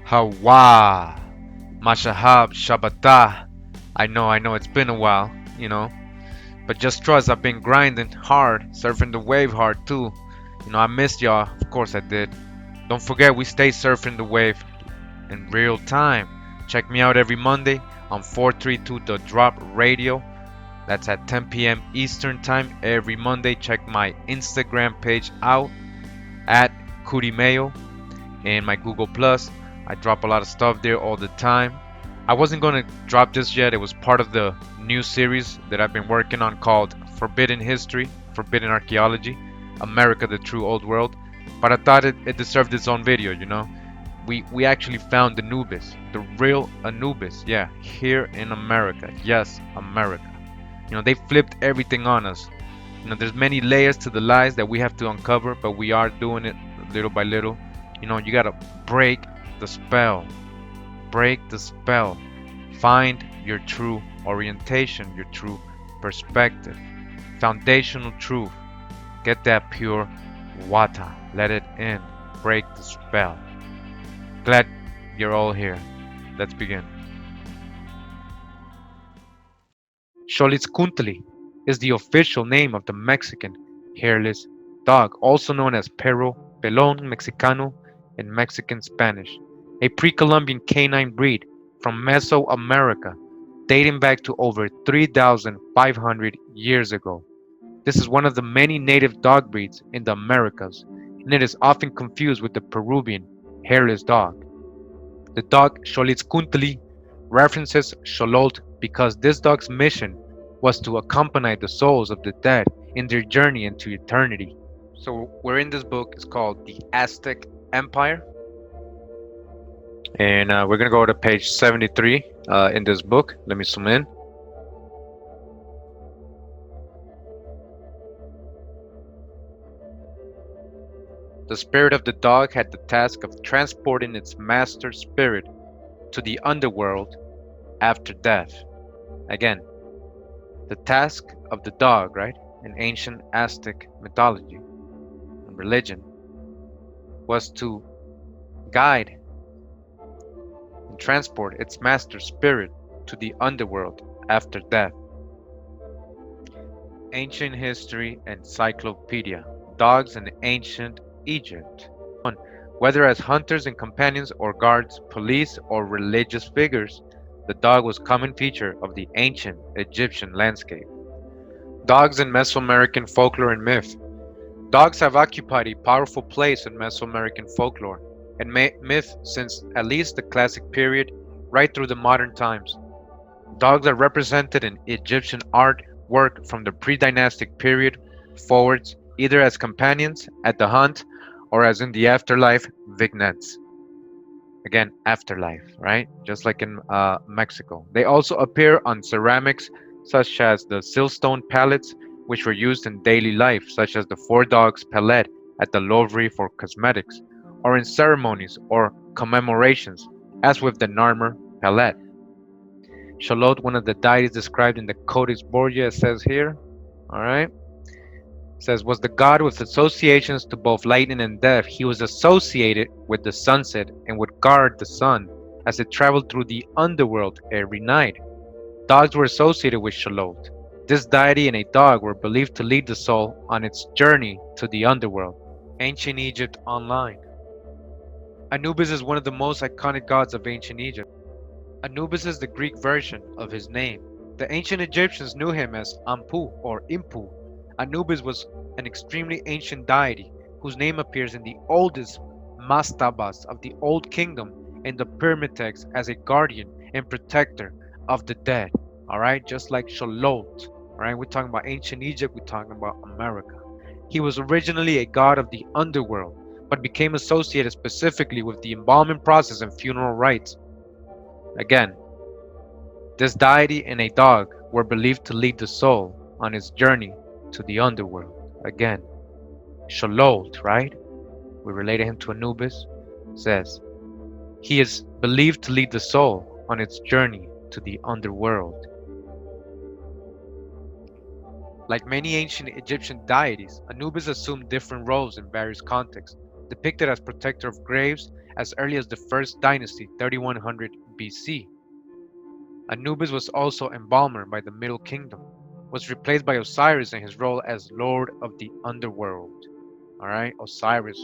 HAWAH, Mashahab, Shabbatah. I know, it's been a while. But just trust, I've been grinding hard, surfing the wave hard too. I missed y'all, of course I did. Don't forget, we stay surfing the wave in real time. Check me out every Monday on 432 The Drop Radio. That's at 10 p.m. Eastern Time every Monday. Check my Instagram page out at Curimayo and my Google Plus. I drop a lot of stuff there all the time. I wasn't going to drop this yet. It was part of the new series that I've been working on called Forbidden History, Forbidden Archeology, America, the True Old World. But I thought it deserved its own video. We actually found Anubis, the real Anubis, yeah, here in America. Yes, America. They flipped everything on us. There's many layers to the lies that we have to uncover, but we are doing it little by little. You gotta break the spell. Break the spell. Find your true orientation, your true perspective. Foundational truth. Get that pure water. Let it in. Break the spell. Glad you're all here. Let's begin. Xoloitzcuintli is the official name of the Mexican Hairless Dog, also known as Perro, Pelon Mexicano in Mexican Spanish, a pre-Columbian canine breed from Mesoamerica dating back to over 3,500 years ago. This is one of the many native dog breeds in the Americas, and it is often confused with the Peruvian Hairless Dog. The dog Xoloitzcuintli references Xololt because this dog's mission was to accompany the souls of the dead in their journey into eternity. So we're in this book. It's called The Aztec Empire, and we're gonna go to page 73 in this book. Let me zoom in. The spirit of the dog had the task of transporting its master spirit to the underworld after death. Again, the task of the dog, right, in ancient Aztec mythology and religion, was to guide and transport its master spirit to the underworld after death. Ancient History Encyclopedia. Dogs in Ancient Egypt. 1. Whether as hunters and companions or guards, police, or religious figures, the dog was a common feature of the ancient Egyptian landscape. Dogs in Mesoamerican folklore and myth. Dogs have occupied a powerful place in Mesoamerican folklore and myth since at least the classic period right through the modern times. Dogs are represented in Egyptian art work from the pre-dynastic period forwards, either as companions at the hunt or as in the afterlife vignettes. Again, afterlife, right? Just like in Mexico. They also appear on ceramics such as the siltstone palettes, which were used in daily life, such as the Four Dogs palette at the Louvre for cosmetics, or in ceremonies or commemorations, as with the Narmer palette. Xololt, one of the deities described in the Codex Borgia, says here, all right, says, was the god with associations to both lightning and death. He was associated with the sunset and would guard the sun as it traveled through the underworld every night. Dogs were associated with Xololt. This deity and a dog were believed to lead the soul on its journey to the underworld. Ancient Egypt Online. Anubis is one of the most iconic gods of ancient Egypt. Anubis is the Greek version of his name. The ancient Egyptians knew him as Ampu or Impu. Anubis was an extremely ancient deity whose name appears in the oldest mastabas of the Old Kingdom and the pyramid text as a guardian and protector of the dead. Alright, just like Xololt. Alright, we're talking about ancient Egypt, we're talking about America. He was originally a god of the underworld, but became associated specifically with the embalming process and funeral rites. Again, this deity and a dog were believed to lead the soul on its journey to the underworld. Again, Xololt, right? We related him to Anubis, says he is believed to lead the soul on its journey to the underworld. Like many ancient Egyptian deities, Anubis assumed different roles in various contexts, depicted as protector of graves as early as the first dynasty, 3100 BC. Anubis was also embalmer by the Middle Kingdom, was replaced by Osiris in his role as Lord of the Underworld. Alright, Osiris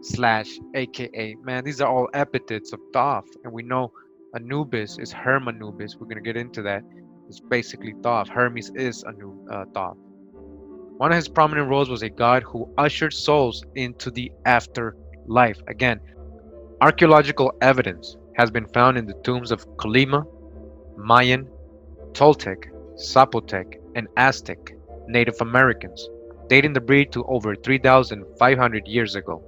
slash aka, man, these are all epithets of Thoth, and we know Anubis is Hermanubis. We're gonna get into that. It's basically Thoth. Hermes is Thoth. One of his prominent roles was a god who ushered souls into the afterlife. Again, archaeological evidence has been found in the tombs of Colima, Mayan, Toltec, Zapotec, and Aztec Native Americans, dating the breed to over 3,500 years ago.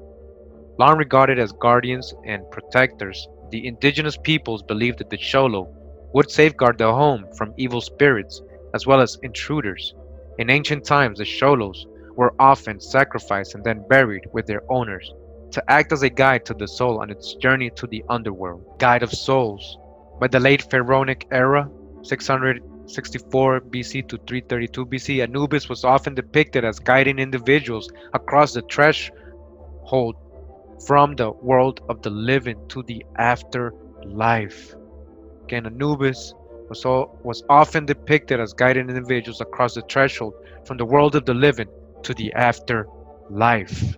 Long regarded as guardians and protectors, the indigenous peoples believed that the Xolo would safeguard their home from evil spirits as well as intruders. In ancient times, the Xolos were often sacrificed and then buried with their owners to act as a guide to the soul on its journey to the underworld. Guide of souls. By the late Pharaonic era, 664 BC to 332 BC, Anubis was often depicted as guiding individuals across the threshold from the world of the living to the afterlife. Again, Anubis was often depicted as guiding individuals across the threshold from the world of the living to the afterlife.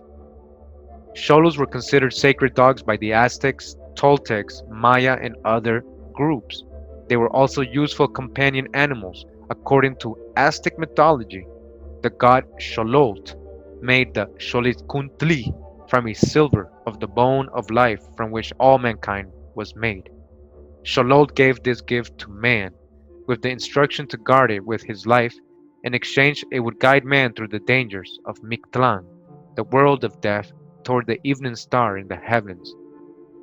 Xolos were considered sacred dogs by the Aztecs, Toltecs, Maya, and other groups. They were also useful companion animals. According to Aztec mythology, the god Xololt made the Xoloitzcuintli from a silver of the bone of life from which all mankind was made. Xololt gave this gift to man, with the instruction to guard it with his life. In exchange, it would guide man through the dangers of Mictlan, the world of death, toward the evening star in the heavens.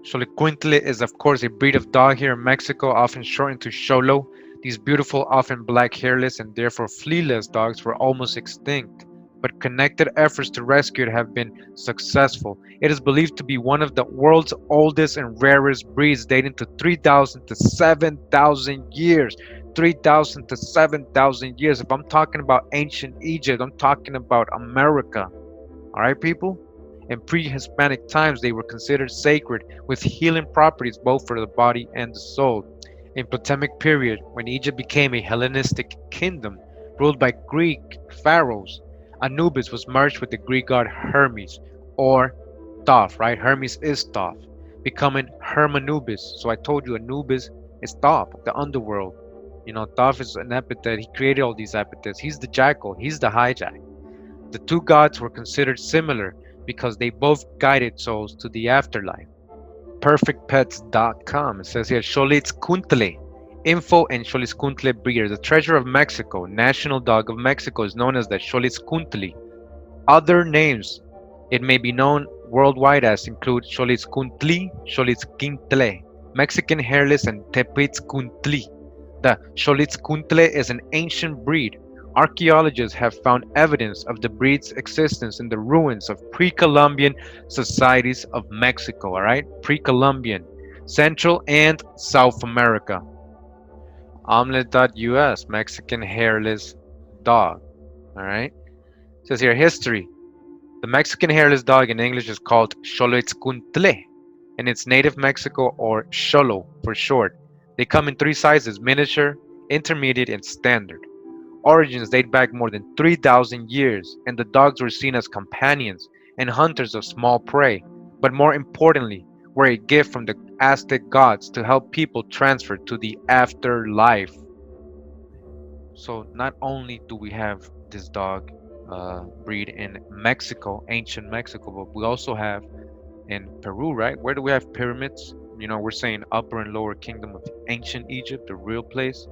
Xoloitzcuintle is of course a breed of dog here in Mexico, often shortened to Xolo. These beautiful, often black, hairless, and therefore flealess dogs were almost extinct, but connected efforts to rescue it have been successful. It is believed to be one of the world's oldest and rarest breeds, dating to 3,000 to 7,000 years. 3,000 to 7,000 years. If I'm talking about ancient Egypt, I'm talking about America. All right, people? In pre-Hispanic times, they were considered sacred with healing properties both for the body and the soul. In Ptolemaic period, when Egypt became a Hellenistic kingdom ruled by Greek pharaohs, Anubis was merged with the Greek god Hermes, or Thoth, right? Hermes is Thoth, becoming Hermanubis. So I told you Anubis is Thoth, the underworld. You know, Thoth is an epithet. He created all these epithets. He's the jackal. He's the hijack. The two gods were considered similar because they both guided souls to the afterlife. Perfectpets.com. It says here, Xoloitzcuintle. Info and Xoloitzcuintle breeder. The treasure of Mexico, national dog of Mexico, is known as the Xoloitzcuintle. Other names it may be known worldwide as include Xoloitzcuintli, Xoloitzcuintle, Mexican Hairless, and Tepitzcuintli. The Xoloitzcuintle is an ancient breed. Archaeologists have found evidence of the breed's existence in the ruins of pre-Columbian societies of Mexico, all right? Pre-Columbian, Central and South America. Omelette.us, Mexican Hairless Dog, all right? It says here, history. The Mexican Hairless Dog in English is called Xoloitzcuintle, in its native Mexico, or Xolo for short. They come in three sizes: miniature, intermediate, and standard. Origins date back more than 3,000 years, and the dogs were seen as companions and hunters of small prey, but more importantly, were a gift from the Aztec gods to help people transfer to the afterlife. So not only do we have this dog breed in Mexico, ancient Mexico, but we also have in Peru, right? Where do we have pyramids? You know, we're saying upper and lower kingdom of ancient Egypt, the real place.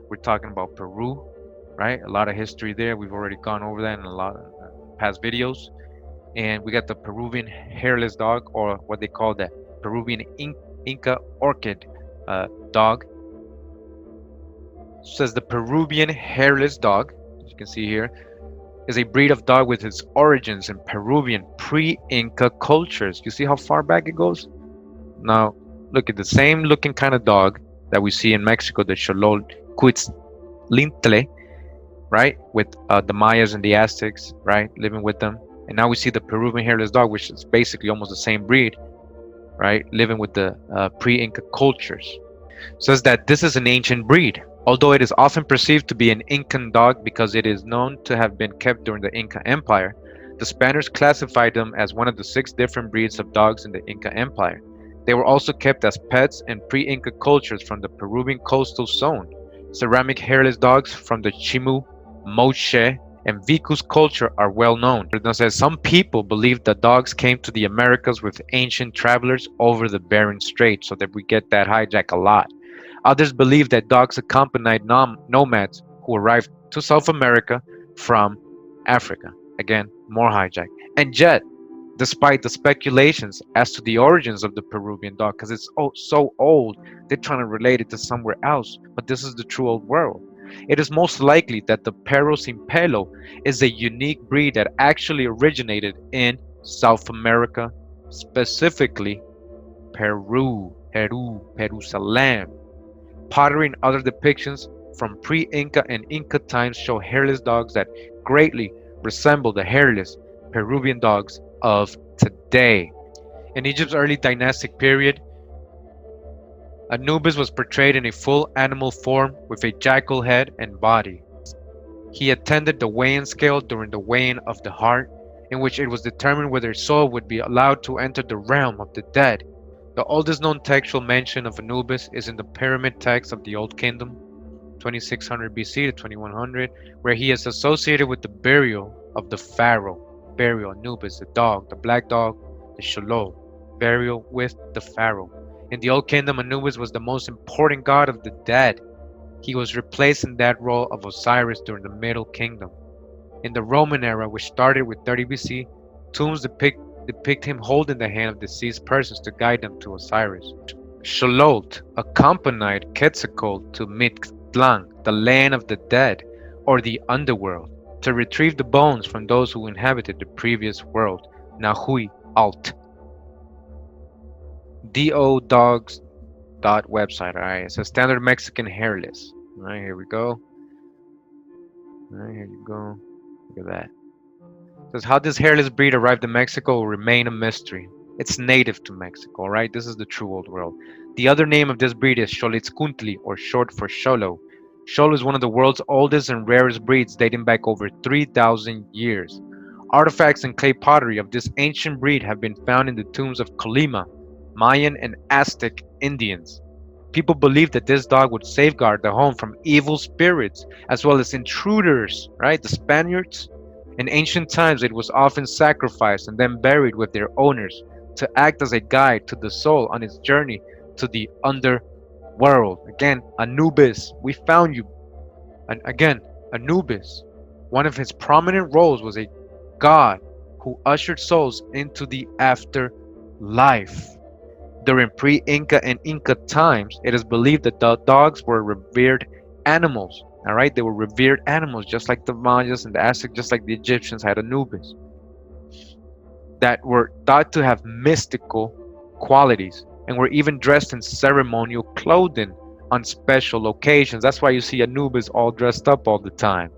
We're talking about Peru, right? A lot of history there. We've already gone over that in a lot of past videos. And we got the Peruvian hairless dog, or what they call the Peruvian Inca Orchid dog. It says the Peruvian hairless dog, as you can see here, is a breed of dog with its origins in Peruvian pre-Inca cultures. You see how far back it goes? Now, look at the same looking kind of dog that we see in Mexico, the Xoloitzcuintle, right? With the Mayas and the Aztecs, right? Living with them. And now we see the Peruvian Hairless Dog, which is basically almost the same breed, right? Living with the pre-Inca cultures. Says that this is an ancient breed, although it is often perceived to be an Incan dog because it is known to have been kept during the Inca Empire. The Spaniards classified them as one of the 6 different breeds of dogs in the Inca Empire. They were also kept as pets in pre-Inca cultures from the Peruvian coastal zone. Ceramic hairless dogs from the Chimu, Moche, and Vicus culture are well known. It says some people believe that dogs came to the Americas with ancient travelers over the Bering Strait, so that we get that hijack a lot. Others believe that dogs accompanied nomads who arrived to South America from Africa. Again, more hijack. And yet, despite the speculations as to the origins of the Peruvian dog, because it's so old, they're trying to relate it to somewhere else, but this is the true old world. It is most likely that the Perro sin pelo is a unique breed that actually originated in South America, specifically Peru, Jerusalem. Pottery and other depictions from pre-Inca and Inca times show hairless dogs that greatly resemble the hairless Peruvian dogs of today. In Egypt's early dynastic period, Anubis was portrayed in a full animal form with a jackal head and body. He attended the weighing scale during the weighing of the heart, in which it was determined whether his soul would be allowed to enter the realm of the dead. The oldest known textual mention of Anubis is in the pyramid text of the Old Kingdom, 2600 BC to 2100, where he is associated with the burial of the Pharaoh. Burial, Anubis, the dog, the black dog, the Xololt. Burial with the Pharaoh. In the Old Kingdom, Anubis was the most important god of the dead. He was replaced in that role of Osiris during the Middle Kingdom. In the Roman era, which started with 30 BC, tombs depict him holding the hand of deceased persons to guide them to Osiris. Xololt accompanied Quetzalcoatl to Mictlan, the land of the dead, or the underworld, to retrieve the bones from those who inhabited the previous world. Nahui Alt. DODogs.website. Alright, it's a standard Mexican hairless. Alright, here we go. Alright, here you go. Look at that. It says how this hairless breed arrived in Mexico will remain a mystery. It's native to Mexico, right? This is the true old world. The other name of this breed is Xoloitzcuintli, or short for Xolo. Xolo is one of the world's oldest and rarest breeds, dating back over 3,000 years. Artifacts and clay pottery of this ancient breed have been found in the tombs of Colima, Mayan, and Aztec Indians. People believe that this dog would safeguard the home from evil spirits as well as intruders, right? The Spaniards. In ancient times, it was often sacrificed and then buried with their owners to act as a guide to the soul on its journey to the underworld. Again, Anubis, we found you. And again, Anubis. One of his prominent roles was a god who ushered souls into the afterlife. During pre-Inca and Inca times, it is believed that the dogs were revered animals. All right, they were revered animals, just like the Mayas and the Aztecs, just like the Egyptians had Anubis, that were thought to have mystical qualities and were even dressed in ceremonial clothing on special occasions. That's why you see Anubis all dressed up all the time,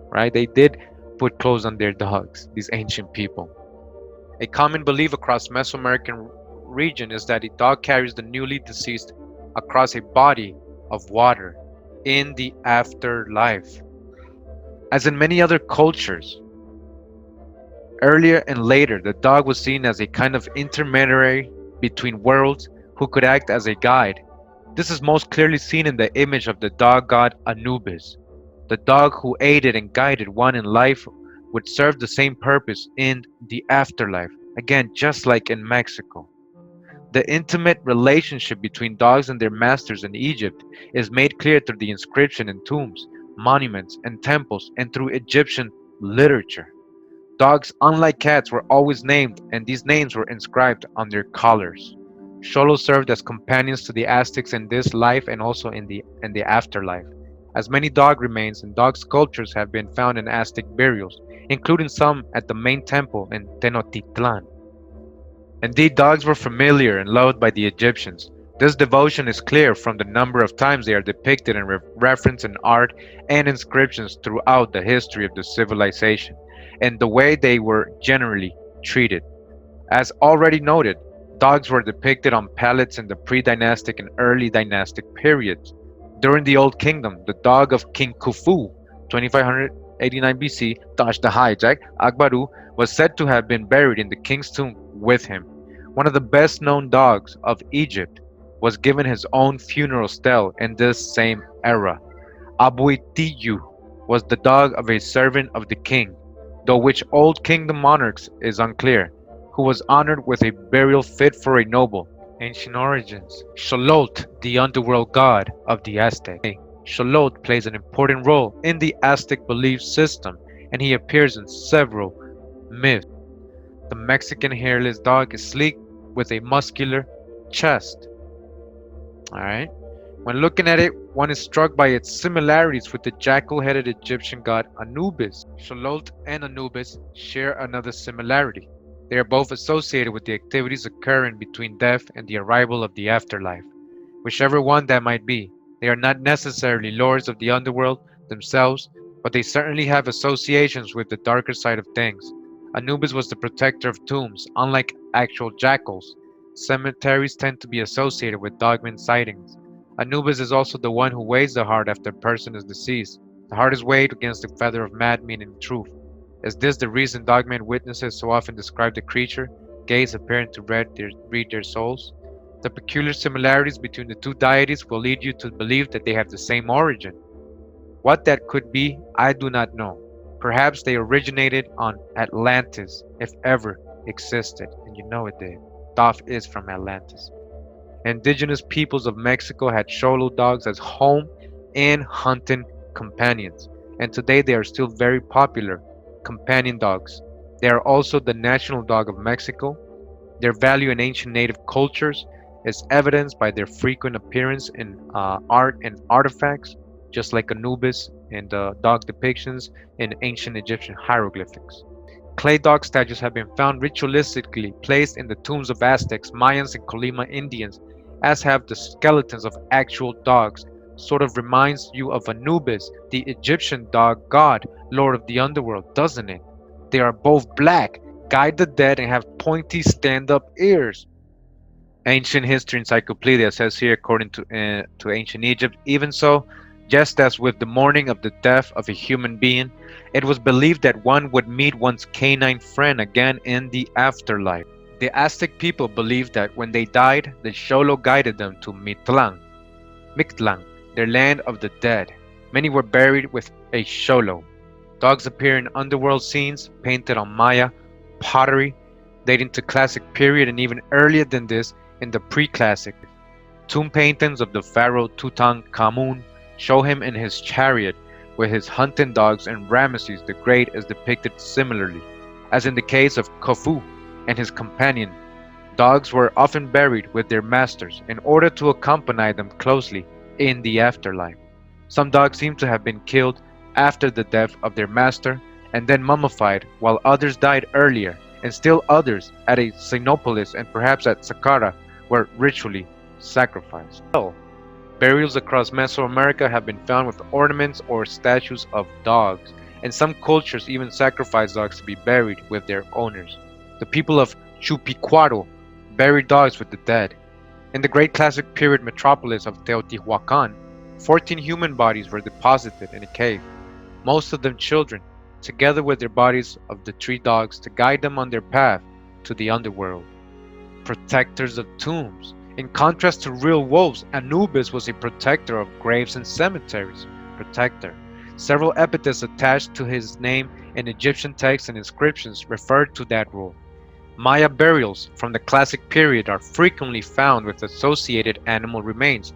right? They did put clothes on their dogs, these ancient people. A common belief across Mesoamerican region is that a dog carries the newly deceased across a body of water in the afterlife. As in many other cultures, earlier and later, the dog was seen as a kind of intermediary between worlds who could act as a guide. This is most clearly seen in the image of the dog god Anubis. The dog who aided and guided one in life would serve the same purpose in the afterlife, again, just like in Mexico. The intimate relationship between dogs and their masters in Egypt is made clear through the inscription in tombs, monuments, and temples, and through Egyptian literature. Dogs, unlike cats, were always named, and these names were inscribed on their collars. Xolo served as companions to the Aztecs in this life and also in the afterlife, as many dog remains and dog sculptures have been found in Aztec burials, including some at the main temple in Tenochtitlan. Indeed, dogs were familiar and loved by the Egyptians. This devotion is clear from the number of times they are depicted and referenced in art and inscriptions throughout the history of the civilization. and the way they were generally treated. As already noted, dogs were depicted on palettes in the pre-dynastic and early dynastic periods. During the Old Kingdom, the dog of King Khufu, 2589 BC, the Highjack, Akbaru, was said to have been buried in the king's tomb with him. One of the best known dogs of Egypt was given his own funeral stele in this same era. Abuitiyu was the dog of a servant of the king, though which Old Kingdom monarchs is unclear, who was honored with a burial fit for a noble. Ancient origins. Xololt, the underworld god of the Aztec. Xololt plays an important role in the Aztec belief system, and he appears in several myths. The Mexican hairless dog is sleek with a muscular chest. Alright. When looking at it, one is struck by its similarities with the jackal-headed Egyptian god Anubis. Xololt and Anubis share another similarity. They are both associated with the activities occurring between death and the arrival of the afterlife. Whichever one that might be, they are not necessarily lords of the underworld themselves, but they certainly have associations with the darker side of things. Anubis was the protector of tombs. Unlike actual jackals, cemeteries tend to be associated with dogman sightings. Anubis is also the one who weighs the heart after a person is deceased. The heart is weighed against the feather of mad meaning truth. Is this the reason dogman witnesses so often describe the creature, gaze appearing to read their souls? The peculiar similarities between the two deities will lead you to believe that they have the same origin. What that could be, I do not know. Perhaps they originated on Atlantis, if ever existed, and you know it did. Dov is from Atlantis. Indigenous peoples of Mexico had Xolo dogs as home and hunting companions, and today they are still very popular companion dogs. They are also the national dog of Mexico. Their value in ancient native cultures is evidenced by their frequent appearance in art and artifacts, just like Anubis and the dog depictions in ancient Egyptian hieroglyphics. Clay dog statues have been found ritualistically placed in the tombs of Aztecs, Mayans, and Colima Indians, as have the skeletons of actual dogs. Sort of reminds you of Anubis, the Egyptian dog god, lord of the underworld, doesn't it? They are both black, guide the dead, and have pointy stand-up ears. Ancient history encyclopedia says here, according to ancient Egypt, even so, just as with the mourning of the death of a human being, it was believed that one would meet one's canine friend again in the afterlife. The Aztec people believed that when they died, the Xolo guided them to Mictlan, their land of the dead. Many were buried with a Xolo. Dogs appear in underworld scenes painted on Maya pottery, dating to classic period and even earlier than this in the pre-classic. Tomb paintings of the pharaoh Tutankhamun show him in his chariot with his hunting dogs, and Ramesses the Great is depicted similarly. As in the case of Khufu and his companion, dogs were often buried with their masters in order to accompany them closely in the afterlife. Some dogs seem to have been killed after the death of their master and then mummified, while others died earlier, and still others at a Cynopolis and perhaps at Saqqara were ritually sacrificed. Burials across Mesoamerica have been found with ornaments or statues of dogs, and some cultures even sacrifice dogs to be buried with their owners. The people of Chupiquaro buried dogs with the dead. In the great classic period metropolis of Teotihuacan, 14 human bodies were deposited in a cave, most of them children, together with their bodies of the 3 dogs to guide them on their path to the underworld. Protectors of tombs. In contrast to real wolves, Anubis was a protector of graves and cemeteries. Protector. Several epithets attached to his name in Egyptian texts and inscriptions referred to that role. Maya burials from the classic period are frequently found with associated animal remains,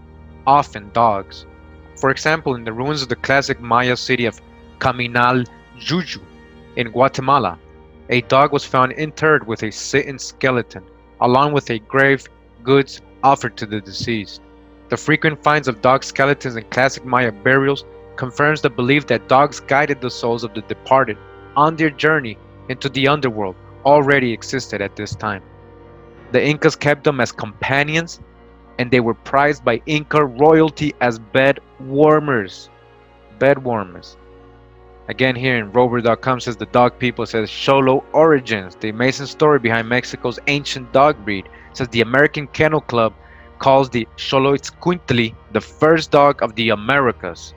often dogs. For example, in the ruins of the classic Maya city of Caminal Juju in Guatemala, a dog was found interred with a sitting skeleton, along with a grave goods offered to the deceased. The frequent finds of dog skeletons in classic Maya burials confirms the belief that dogs guided the souls of the departed on their journey into the underworld already existed at this time. The Incas kept them as companions, and they were prized by Inca royalty as bed warmers. Again, here in Rover.com says the dog people says Xolo origins, the amazing story behind Mexico's ancient dog breed. Says the American Kennel Club calls the Xoloitzcuintli the first dog of the Americas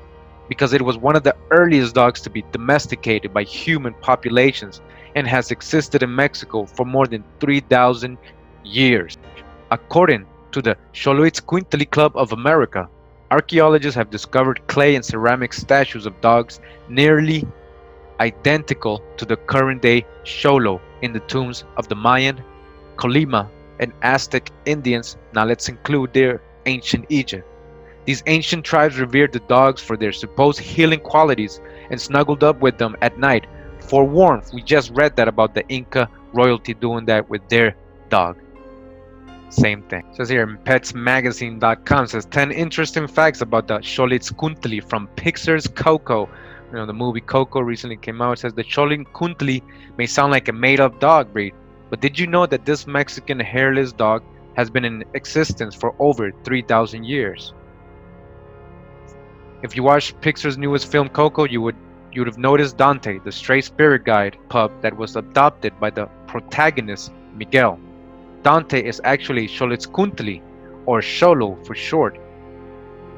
because it was one of the earliest dogs to be domesticated by human populations and has existed in Mexico for more than 3,000 years. According to the Xoloitzcuintli Club of America, archaeologists have discovered clay and ceramic statues of dogs nearly identical to the current-day Xolo in the tombs of the Mayan, Colima, and Aztec Indians. Now let's include their ancient Egypt. These ancient tribes revered the dogs for their supposed healing qualities and snuggled up with them at night for warmth. We just read that about the Inca royalty doing that with their dog. Same thing. It says here in petsmagazine.com says 10 interesting facts about the Xoloitzcuintli from Pixar's Coco. You know, the movie Coco recently came out. It says the Xoloitzcuintli may sound like a made-up dog breed, but did you know that this Mexican hairless dog has been in existence for over 3,000 years? If you watched Pixar's newest film Coco, you would have noticed Dante, the stray spirit guide pup that was adopted by the protagonist Miguel. Dante is actually Xoloitzcuintli, or Xolo for short.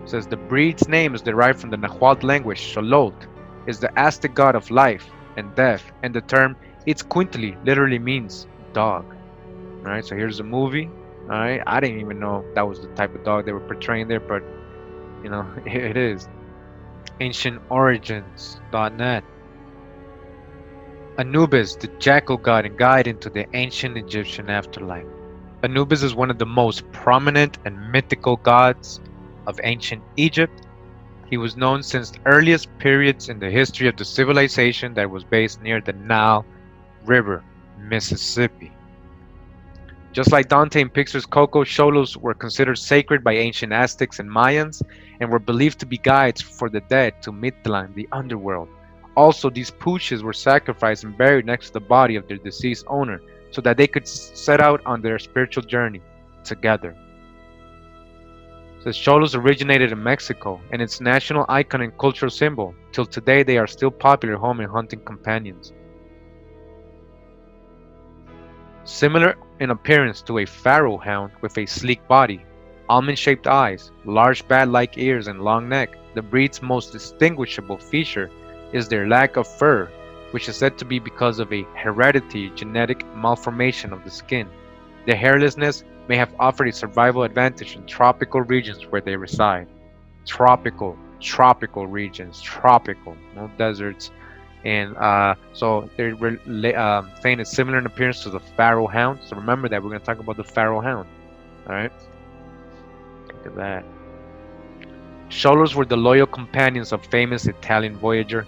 It says the breed's name is derived from the Nahuatl language. Xololt is the Aztec god of life and death, and the term Itzcuintli literally means dog. Alright, so here's the movie. Alright, I didn't even know that was the type of dog they were portraying there, but you know, it is. AncientOrigins.net. Anubis, the jackal god and guide into the ancient Egyptian afterlife. Anubis is one of the most prominent and mythical gods of ancient Egypt. He was known since the earliest periods in the history of the civilization that was based near the Nile River, Mississippi. Just like Dante in Pixar's Coco, Xolos were considered sacred by ancient Aztecs and Mayans and were believed to be guides for the dead to Mictlan, the underworld. Also, these pooches were sacrificed and buried next to the body of their deceased owner so that they could set out on their spiritual journey together. It says Xolos originated in Mexico and its national icon and cultural symbol. Till today, they are still popular home and hunting companions. Similar in appearance to a Pharaoh hound with a sleek body, almond-shaped eyes, large bat-like ears, and long neck, the breed's most distinguishable feature is their lack of fur, which is said to be because of a hereditary genetic malformation of the skin. Their hairlessness may have offered a survival advantage in tropical regions where they reside. Tropical regions, no deserts. And so they're saying it's similar in appearance to the Pharaoh hound. So remember that we're going to talk about the Pharaoh hound. Alright? Look at that. Xolos were the loyal companions of famous Italian voyager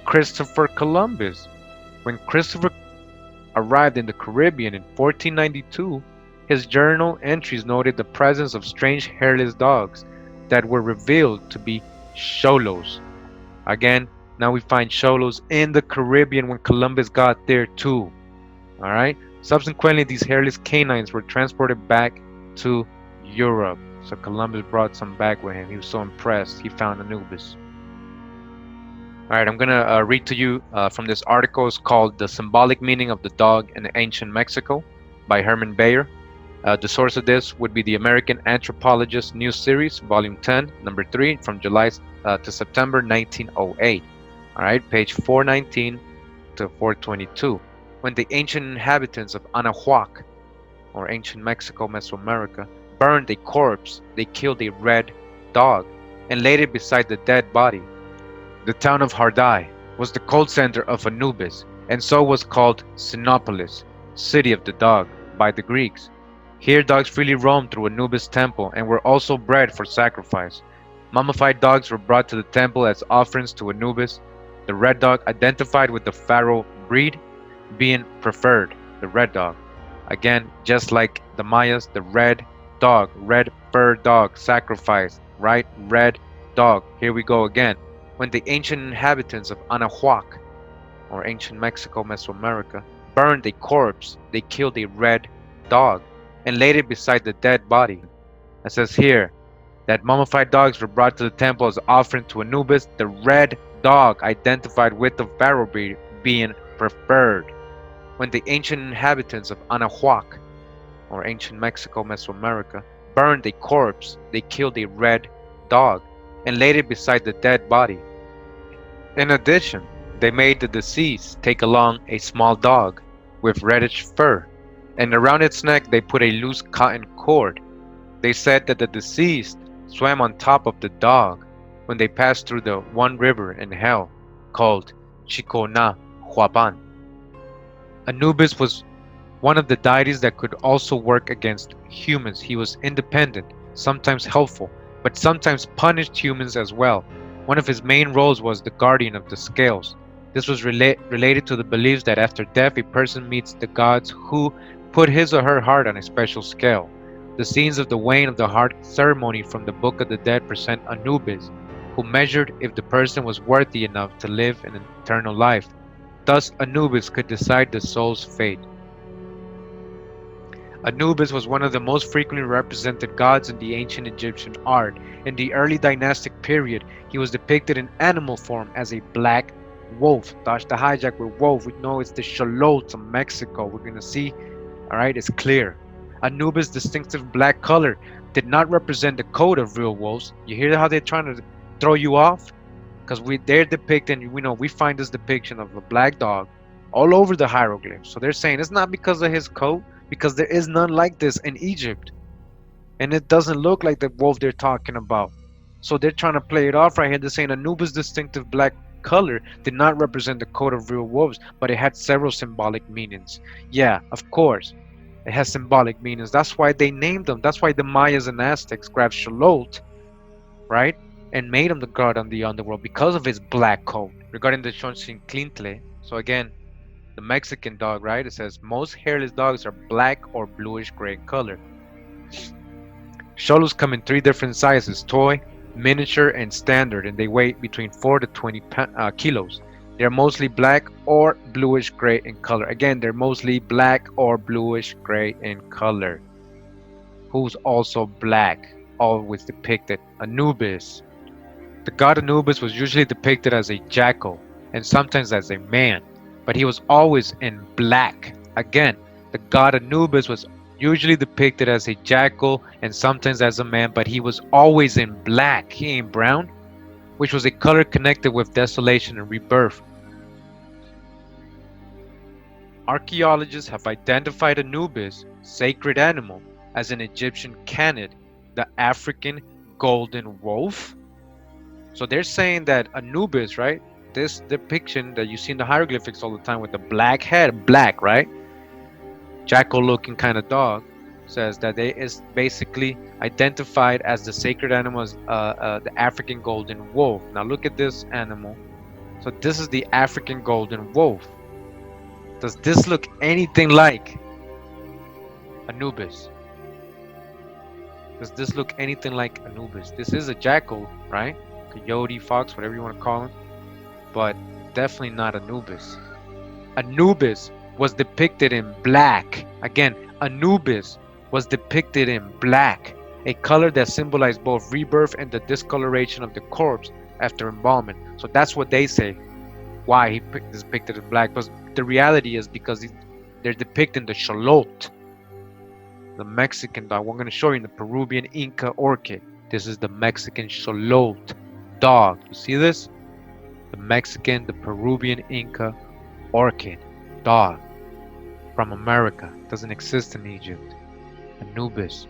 Christopher Columbus. When Christopher arrived in the Caribbean in 1492, his journal entries noted the presence of strange hairless dogs that were revealed to be Xolos. Again, now we find Xolos in the Caribbean when Columbus got there too. Alright? Subsequently, these hairless canines were transported back to Europe. So Columbus brought some back with him. He was so impressed. He found Anubis. Alright, I'm going to read to you from this article. It's called The Symbolic Meaning of the Dog in Ancient Mexico by Herman Bayer. The source of this would be the American Anthropologist News Series, Volume 10, Number 3, from July to September 1908. Alright, page 419 to 422. When the ancient inhabitants of Anahuac, or ancient Mexico, Mesoamerica, burned a corpse, they killed a red dog and laid it beside the dead body. The town of Hardai was the cold center of Anubis, and so was called Sinopolis, city of the dog, by the Greeks. Here dogs freely roamed through Anubis' temple and were also bred for sacrifice. Mummified dogs were brought to the temple as offerings to Anubis, the red dog identified with the Pharaoh breed being preferred, the red dog. Again, just like the Mayas, the red dog, red fur dog, sacrifice, right? Red dog. Here we go again. When the ancient inhabitants of Anahuac, or ancient Mexico, Mesoamerica, burned a corpse, they killed a red dog and laid it beside the dead body. It says here that mummified dogs were brought to the temple as offering to Anubis, the red dog identified with the pharaoh being preferred. When the ancient inhabitants of Anahuac, or ancient Mexico, Mesoamerica, burned a corpse, they killed a red dog and laid it beside the dead body. In addition, they made the deceased take along a small dog with reddish fur, and around its neck they put a loose cotton cord. They said that the deceased swam on top of the dog when they passed through the one river in hell called Chicona Huapan. Anubis was one of the deities that could also work against humans. He was independent, sometimes helpful, but sometimes punished humans as well. One of his main roles was the guardian of the scales. This was related to the beliefs that after death a person meets the gods who put his or her heart on a special scale. The scenes of the weighing of the heart ceremony from the Book of the Dead present Anubis, who measured if the person was worthy enough to live an eternal life. Thus, Anubis could decide the soul's fate. Anubis was one of the most frequently represented gods in the ancient Egyptian art. In the early dynastic period, he was depicted in animal form as a black wolf. That's the hijack with wolf. We know it's the Xololt of Mexico. We're going to see, all right, it's clear. Anubis' distinctive black color did not represent the code of real wolves. You hear how they're trying to throw you off? Because they're depicting, we find this depiction of a black dog all over the hieroglyphs. So they're saying it's not because of his coat, because there is none like this in Egypt. And it doesn't look like the wolf they're talking about. So they're trying to play it off right here. They're saying Anubis' distinctive black color did not represent the coat of real wolves, but it had several symbolic meanings. Yeah, of course, it has symbolic meanings. That's why they named them. That's why the Mayas and Aztecs grabbed Xololt, right? And made him the god on the underworld because of his black coat. Regarding the Xoloitzcuintle, so again, the Mexican dog, right? It says most hairless dogs are black or bluish gray in color. Xolos come in 3 different sizes: toy, miniature, and standard, and they weigh between 4 to 20 kilos. They're mostly black or bluish gray in color. Again, they're mostly black or bluish gray in color. Who's also black, always depicted? Anubis. The god Anubis was usually depicted as a jackal and sometimes as a man, but he was always in black. Again, the god Anubis was usually depicted as a jackal and sometimes as a man, but he was always in black. He ain't brown, which was a color connected with desolation and rebirth. Archaeologists have identified Anubis, sacred animal, as an Egyptian canid, the African golden wolf. So they're saying that Anubis, right? This depiction that you see in the hieroglyphics all the time with the black head, black, right? Jackal looking kind of dog, says that it is basically identified as the sacred animals, the African golden wolf. Now look at this animal. So this is the African golden wolf. Does this look anything like Anubis? Does this look anything like Anubis? This is a jackal, right? Coyote, fox, whatever you want to call him, but definitely not Anubis. Anubis was depicted in black. Again, Anubis was depicted in black, a color that symbolized both rebirth and the discoloration of the corpse after embalming. So that's what they say, why he is depicted in black. But the reality is because they're depicting the Xololt, the Mexican dog. We're going to show you in the Peruvian Inca Orchid. This is the Mexican Xololt dog. You see this? The Mexican, the Peruvian Inca Orchid dog from America. Doesn't exist in Egypt. Anubis.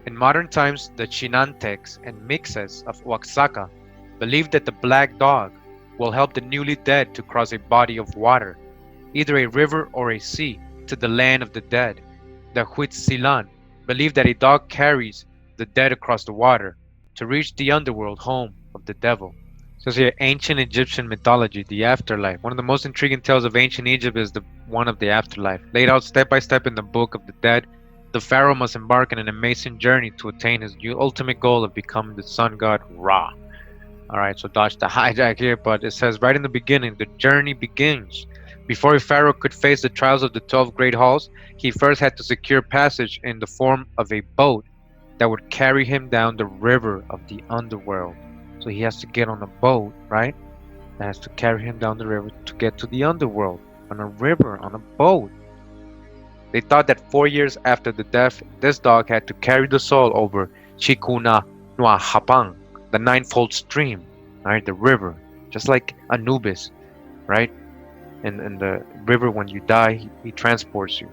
In modern times, the Chinantecs and Mixes of Oaxaca believe that the black dog will help the newly dead to cross a body of water, either a river or a sea, to the land of the dead. The Huitzilan believe that a dog carries the dead across the water to reach the underworld, home of the devil. So here, ancient Egyptian mythology, the afterlife. One of the most intriguing tales of ancient Egypt is the one of the afterlife. Laid out step by step in the Book of the Dead, the pharaoh must embark on an amazing journey to attain his ultimate goal of becoming the sun god Ra. Alright, so dodge the hijack here, but it says right in the beginning, the journey begins. Before a pharaoh could face the trials of the 12 great halls, he first had to secure passage in the form of a boat that would carry him down the river of the underworld. So he has to get on a boat, right? that has to carry him down the river to get to the underworld on a river, on a boat. They thought that 4 years after the death, this dog had to carry the soul over Chikuna Nua Hapang, the ninefold stream, right? The river, just like Anubis, right? In the river, when you die, he transports you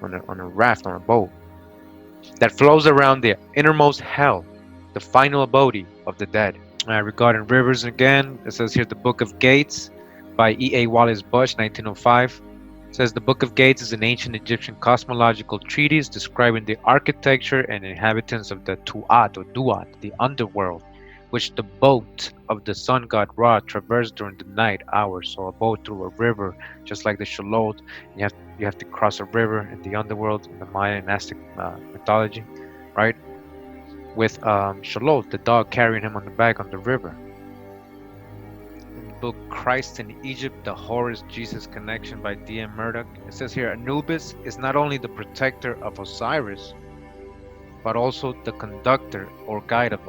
on a raft, on a boat that flows around the innermost hell, the final abode of the dead. Regarding rivers again, it says here the Book of Gates by E.A. Wallace Bush, 1905. It says the Book of Gates is an ancient Egyptian cosmological treatise describing the architecture and inhabitants of the Tuat or Duat, the underworld, which the boat of the sun god Ra traversed during the night hours. So a boat through a river, just like the Xololt. You have to cross a river in the underworld in the Maya and Aztec mythology, right? With Xololt, the dog carrying him on the back on the river. In the book Christ in Egypt, the Horus Jesus Connection by D.M. Murdoch, it says here Anubis is not only the protector of Osiris, but also the conductor or guide of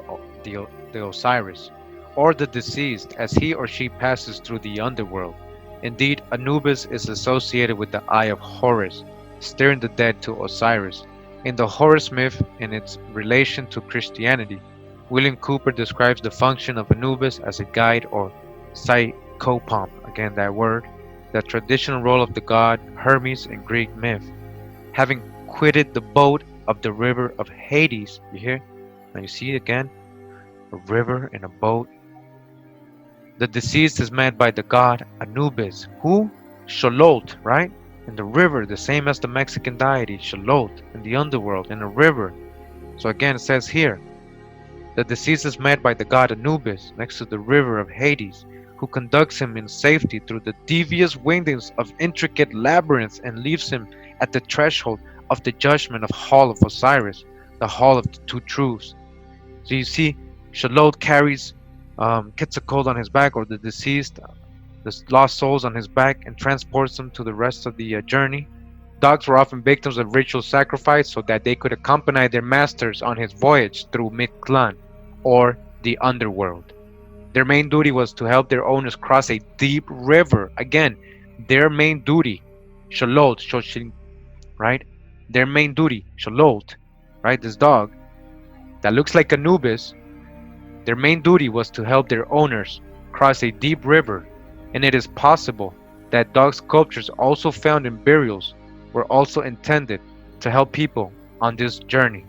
the Osiris, or the deceased, as he or she passes through the underworld. Indeed, Anubis is associated with the Eye of Horus, steering the dead to Osiris. In the Horus myth, in its relation to Christianity, William Cooper describes the function of Anubis as a guide or psychopomp, again that word, the traditional role of the god Hermes in Greek myth. Having quitted the boat of the river of Hades, you hear? Now you see again, a river in a boat. The deceased is met by the god Anubis, who? Xololt, right? In the river, the same as the Mexican deity, Xololt, in the underworld, in a river. So again, it says here, the deceased is met by the god Anubis next to the river of Hades, who conducts him in safety through the devious windings of intricate labyrinths and leaves him at the threshold of the judgment of Hall of Osiris, the Hall of the Two Truths. So you see, Xololt carries Quetzalcoatl on his back, or the deceased, the lost souls on his back, and transports them to the rest of the journey. Dogs were often victims of ritual sacrifice so that they could accompany their masters on his voyage through Mictlan, or the underworld. Their main duty was to help their owners cross a deep river. Again, their main duty, Xololt, Xochitl, right? Their main duty, Xololt, right? This dog that looks like Anubis, their main duty was to help their owners cross a deep river, and it is possible that dog sculptures also found in burials were also intended to help people on this journey.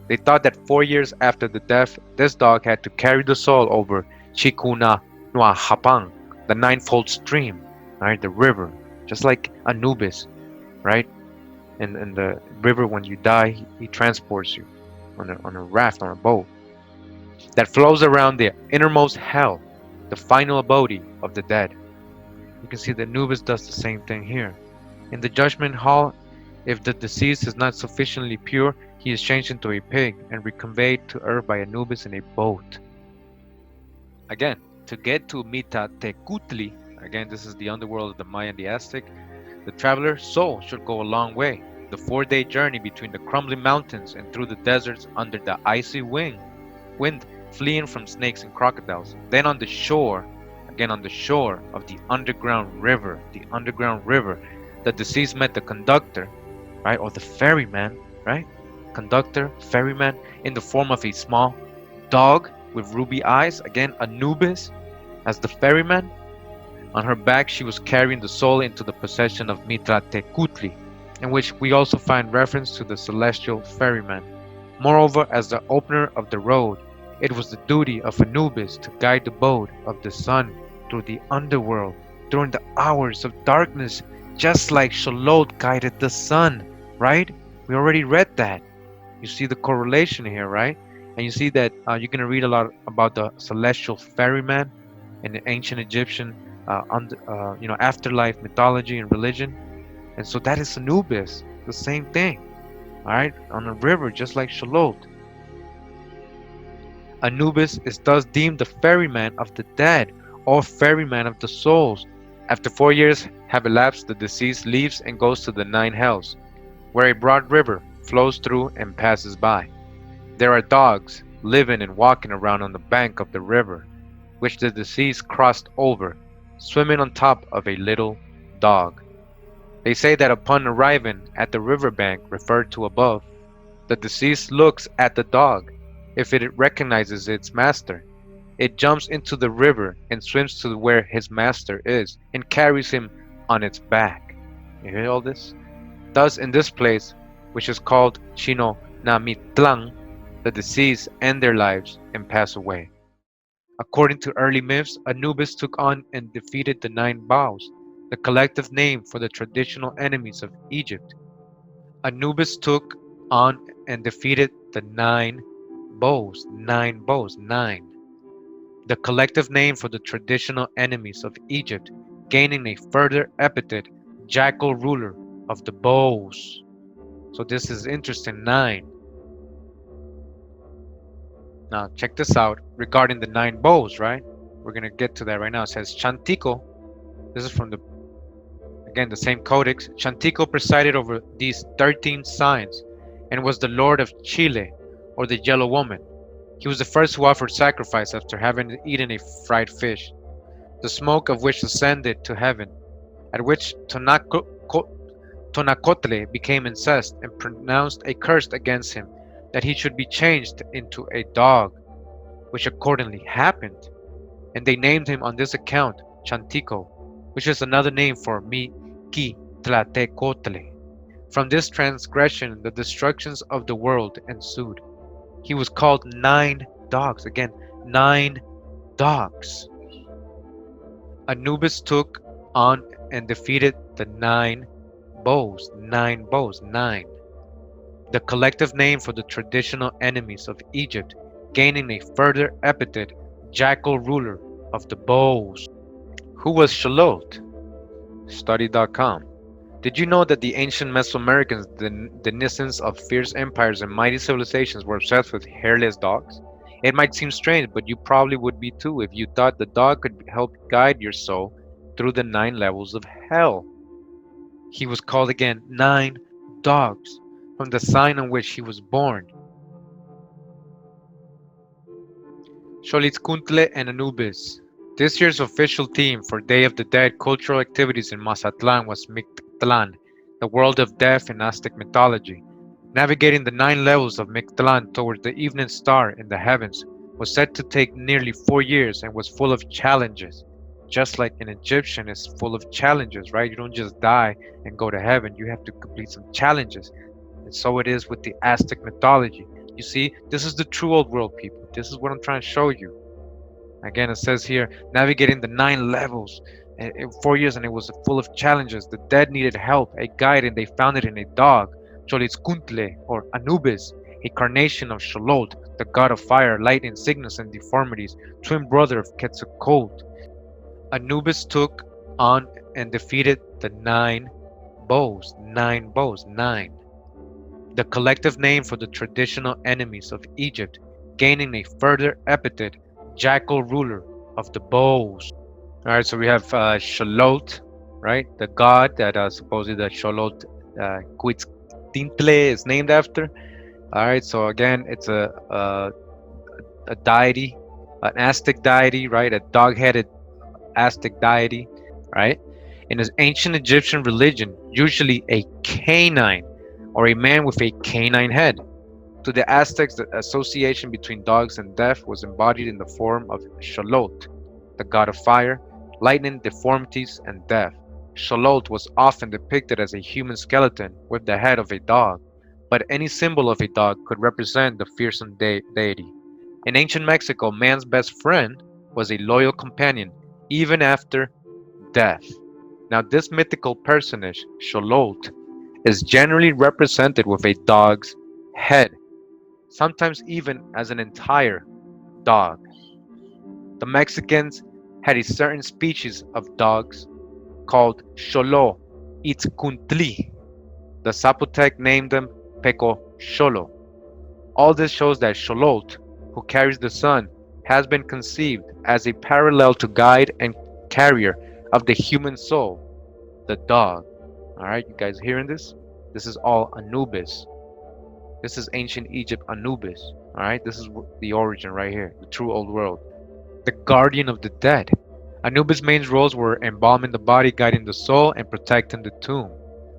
They thought that 4 years after the death, this dog had to carry the soul over Chikuna Nua Hapang, the ninefold stream, right? The river, just like Anubis, right? In the river, when you die, he transports you on a raft, on a boat that flows around the innermost hell, the final abode of the dead. You can see that Anubis does the same thing here. In the judgment hall, if the deceased is not sufficiently pure, he is changed into a pig and reconveyed to earth by Anubis in a boat. Again, to get to Mitatecuhtli, again this is the underworld of the Maya and the Aztec, the traveler's soul should go a long way. The 4-day journey between the crumbling mountains and through the deserts under the icy wind, fleeing from snakes and crocodiles. Then on the shore, again on the shore of the underground river, the deceased met the conductor, right, or the ferryman, right? Conductor, ferryman, in the form of a small dog with ruby eyes, again Anubis as the ferryman. On her back she was carrying the soul into the possession of Mitatecuhtli, in which we also find reference to the celestial ferryman. Moreover, as the opener of the road, it was the duty of Anubis to guide the boat of the sun through the underworld during the hours of darkness, just like Xololt guided the sun, right? We already read that. You see the correlation here, right? And you see that you're going to read a lot about the celestial ferryman in the ancient Egyptian afterlife mythology and religion. And so that is Anubis, the same thing, all right, on a river, just like Xololt. Anubis is thus deemed the ferryman of the dead, or ferryman of the souls. After 4 years have elapsed, the deceased leaves and goes to the 9 hells, where a broad river flows through and passes by. There are dogs living and walking around on the bank of the river, which the deceased crossed over, swimming on top of a little dog. They say that upon arriving at the riverbank referred to above, the deceased looks at the dog. If it recognizes its master, it jumps into the river and swims to where his master is and carries him on its back. You hear all this? Thus, in this place, which is called Chino Namitlang, the deceased end their lives and pass away. According to early myths, Anubis took on and defeated the nine bows, the collective name for the traditional enemies of Egypt. Anubis took on and defeated the nine, the collective name for the traditional enemies of Egypt, gaining a further epithet, jackal ruler of the bows. So this is interesting, nine. Now check this out regarding the nine bows, right? We're gonna get to that right now. It says Chantico. This is from the same codex. Chantico presided over these 13 signs and was the lord of Chile, or the Yellow Woman. He was the first who offered sacrifice after having eaten a fried fish, the smoke of which ascended to heaven, at which Tonacotle became incensed and pronounced a curse against him, that he should be changed into a dog, which accordingly happened, and they named him on this account Chantico, which is another name for Tlatecotle. From this transgression the destructions of the world ensued. He was called Nine Dogs. Again, Nine Dogs. Anubis took on and defeated the nine bows, nine. The collective name for the traditional enemies of Egypt, gaining a further epithet, jackal ruler of the bows. Who was Xololt? Study.com. Did you know that the ancient Mesoamericans, the denizens of fierce empires and mighty civilizations, were obsessed with hairless dogs? It might seem strange, but you probably would be too if you thought the dog could help guide your soul through the 9 levels of hell. He was called again Nine Dogs, from the sign on which he was born. Xoloitzcuintle and Anubis. This year's official theme for Day of the Dead cultural activities in Mazatlan was Mictlan, the world of death in Aztec mythology. Navigating the 9 levels of Mictlan towards the evening star in the heavens was said to take nearly 4 years and was full of challenges. Just like an Egyptian is full of challenges, right? You don't just die and go to heaven, you have to complete some challenges. And so it is with the Aztec mythology. You see, this is the true old world, people. This is what I'm trying to show you. Again, it says here, navigating the 9 levels in 4 years, and it was full of challenges. The dead needed help, a guide, and they found it in a dog, Xoloitzcuintle, or Anubis, a carnation of Xololt, the god of fire, lightning, sickness, and deformities, twin brother of Quetzalcoatl. Anubis took on and defeated the nine bows, nine, the collective name for the traditional enemies of Egypt, gaining a further epithet, jackal ruler of the bows. All right, so we have Xololt, right? The god that supposedly the Xoloitzcuintli is named after. All right, so again, it's a deity, an Aztec deity, right? A dog-headed Aztec deity, right? In his ancient Egyptian religion, usually a canine or a man with a canine head. To the Aztecs, the association between dogs and death was embodied in the form of Xololt, the god of fire, lightning, deformities, and death. Xololt was often depicted as a human skeleton with the head of a dog, but any symbol of a dog could represent the fearsome deity. In ancient Mexico, man's best friend was a loyal companion, even after death. Now, this mythical personage, Xololt, is generally represented with a dog's head, sometimes even as an entire dog. The Mexicans had a certain species of dogs called Xoloitzcuintli. The Zapotec named them Pecoxolo. All this shows that Xololt, who carries the sun, has been conceived as a parallel to guide and carrier of the human soul, the dog. Alright, you guys hearing this? This is all Anubis. This is ancient Egypt Anubis. Alright, this is the origin right here, the true old world. the guardian of the dead. Anubis' main roles were embalming the body, guiding the soul, and protecting the tomb.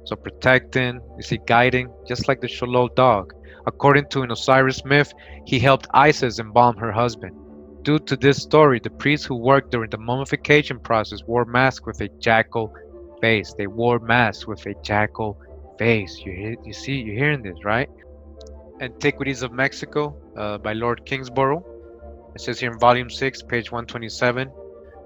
So protecting, you see, guiding, just like the Xololt dog. According to an Osiris myth, he helped Isis embalm her husband. Due to this story, the priests who worked during the mummification process wore masks with a jackal face. They wore masks with a jackal face. You see, you're hearing this, right? Antiquities of Mexico by Lord Kingsborough. It says here in volume 6, page 127,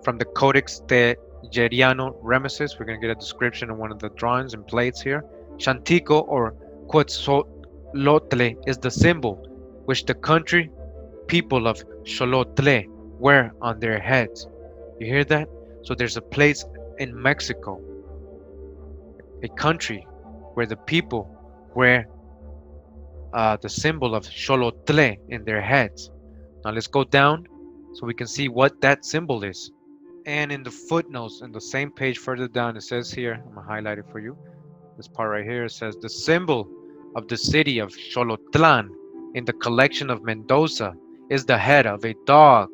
from the Codex Tejeriano Remeses. We're going to get a description of one of the drawings and plates here. Xantico or Quetzalcoatl is the symbol which the country people of Xoloitzcuintle wear on their heads. You hear that? So there's a place in Mexico, a country where the people wear the symbol of Xoloitzcuintle in their heads. Now let's go down so we can see what that symbol is. And in the footnotes, in the same page further down, it says here, I'm going to highlight it for you. This part right here, it says the symbol of the city of Xolotlan in the collection of Mendoza is the head of a dog.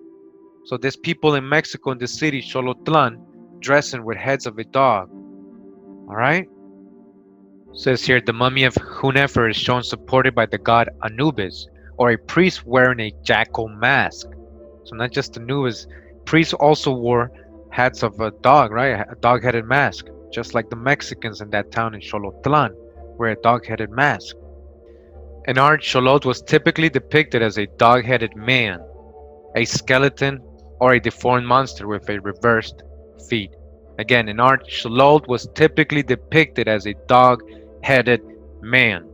So there's people in Mexico in the city Xolotlan dressing with heads of a dog. All right? Says here the mummy of Hunefer is shown supported by the god Anubis, or a priest wearing a jackal mask. So not just Anubis, priests also wore hats of a dog, right? A dog-headed mask, just like the Mexicans in that town in Xolotlan wear a dog-headed mask. In art, Xololt was typically depicted as a dog-headed man, a skeleton, or a deformed monster with a reversed feet. Again, in art, Xololt was typically depicted as a dog-headed man.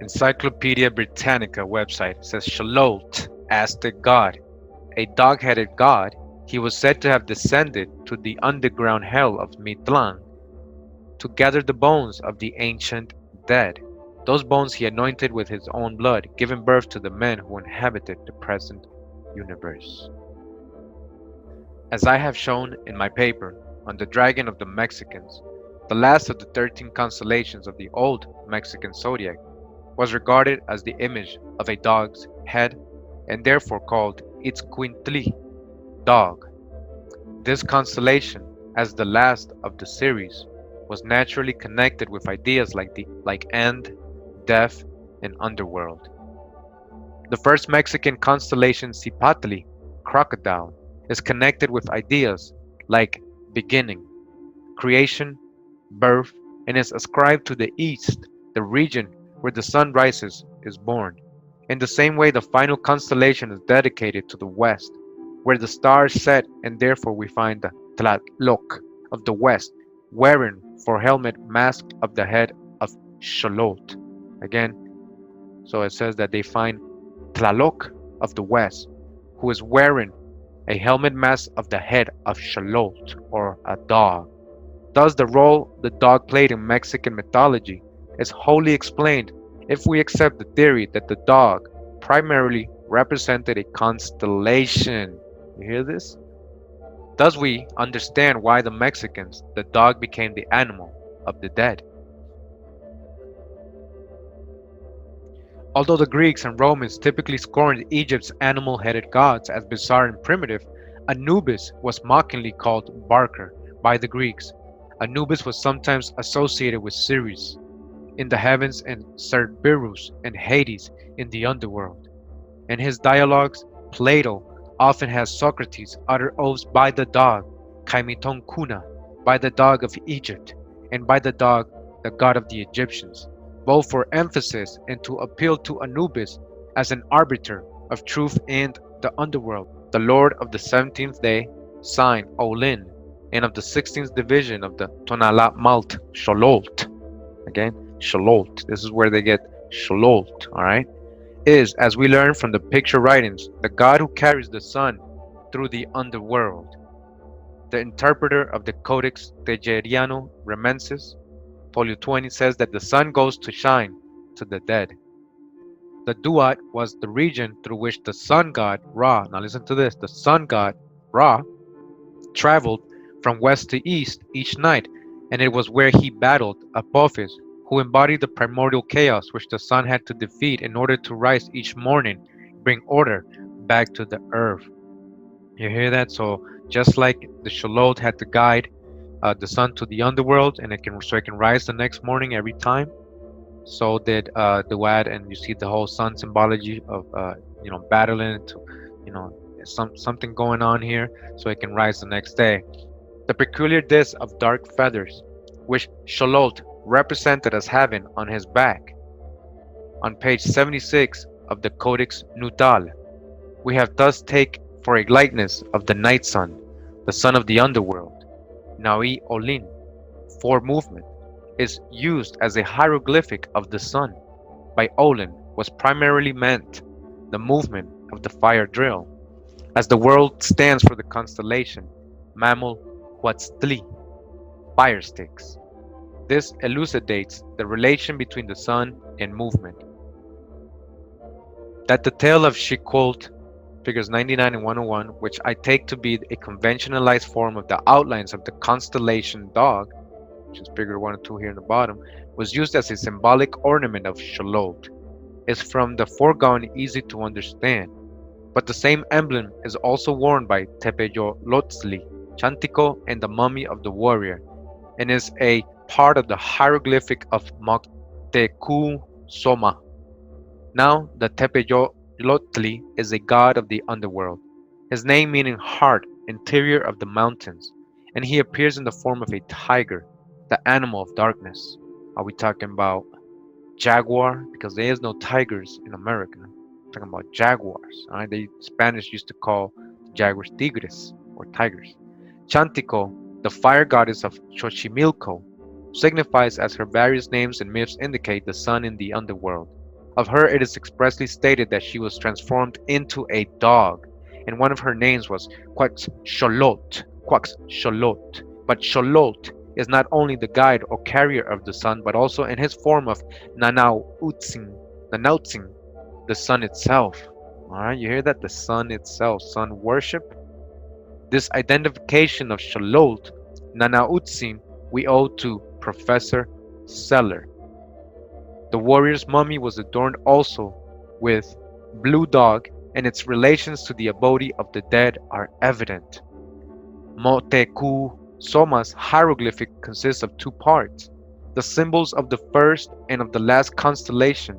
Encyclopedia Britannica website says Xololt, Aztec god. A dog-headed god, he was said to have descended to the underground hell of Mictlán to gather the bones of the ancient dead. Those bones he anointed with his own blood, giving birth to the men who inhabited the present universe. As I have shown in my paper on the dragon of the Mexicans, the last of the 13 constellations of the old Mexican zodiac was regarded as the image of a dog's head and therefore called Xoloitzcuintli, dog. This constellation, as the last of the series, was naturally connected with ideas like end, death, and underworld. The first Mexican constellation, Cipatli, crocodile, is connected with ideas like beginning, creation, birth, and is ascribed to the east, the region where the sun rises is born. In the same way, the final constellation is dedicated to the west, where the stars set, and therefore we find the Tlaloc of the west, wearing for helmet mask of the head of Xololt. Again, so it says that they find Tlaloc of the west, who is wearing a helmet mask of the head of Xololt, or a dog. Thus, the role the dog played in Mexican mythology is wholly explained if we accept the theory that the dog primarily represented a constellation. You hear this? Thus, we understand why the Mexicans, the dog became the animal of the dead. Although the Greeks and Romans typically scorned Egypt's animal-headed gods as bizarre and primitive, Anubis was mockingly called Barker by the Greeks. Anubis was sometimes associated with Ceres in the heavens and Cerberus and Hades in the underworld. In his dialogues, Plato often has Socrates utter oaths by the dog, Kaimiton Kuna, by the dog of Egypt, and by the dog, the god of the Egyptians, both for emphasis and to appeal to Anubis as an arbiter of truth and the underworld, the lord of the 17th day, sign Olin, and of the 16th division of the Tonala Malt, Xololt. Again, Xololt. This is where they get Xololt, alright? Is, as we learn from the picture writings, the god who carries the sun through the underworld. The interpreter of the Codex Tejeriano Remenses, Folio 20, says that the sun goes to shine to the dead. The Duat was the region through which the sun god Ra, now listen to this, the sun god Ra traveled from west to east each night, and it was where he battled Apophis, who embodied the primordial chaos which the sun had to defeat in order to rise each morning, bring order back to the earth. You hear that? So just like the Xololt had to guide the sun to the underworld, and it can rise the next morning every time. So did the Wad, and you see the whole sun symbology of battling to, you know, something going on here, so it can rise the next day. The peculiar disc of dark feathers, which Xololt represented as having on his back. On page 76 of the Codex Nudal, we have thus take for a likeness of the night sun, the sun of the underworld, Naui Olin, for movement, is used as a hieroglyphic of the sun. By Olin was primarily meant the movement of the fire drill, as the world stands for the constellation Mammal Huatztli, fire sticks. This elucidates the relation between the sun and movement. That the tale of Xoloitzcuintli, figures 99 and 101, which I take to be a conventionalized form of the outlines of the constellation dog, which is figure 1 and 2 here in the bottom, was used as a symbolic ornament of Xololt, is from the foregoing easy to understand. But the same emblem is also worn by Tepeyolotzli, Chantico, and the mummy of the warrior, and is a part of the hieroglyphic of Moctecu Soma. Now, the Tepeyolotli is a god of the underworld, his name meaning heart, interior of the mountains, and he appears in the form of a tiger, the animal of darkness. Are we talking about jaguar? Because there is no tigers in America. We're talking about jaguars. All right? The Spanish used to call jaguars tigres or tigers. Chantico, the fire goddess of Xochimilco, signifies, as her various names and myths indicate, the sun in the underworld. Of her it is expressly stated that she was transformed into a dog, and one of her names was Quaxolot. Quaxolot. But Xololt is not only the guide or carrier of the sun, but also in his form of Nanautzin, the sun itself. Alright, you hear that? The sun itself, sun worship. This identification of Xololt, Nanautzin, we owe to Professor Seller. The warrior's mummy was adorned also with blue dog, and its relations to the abode of the dead are evident. Motecu Soma's hieroglyphic consists of two parts, the symbols of the first and of the last constellation,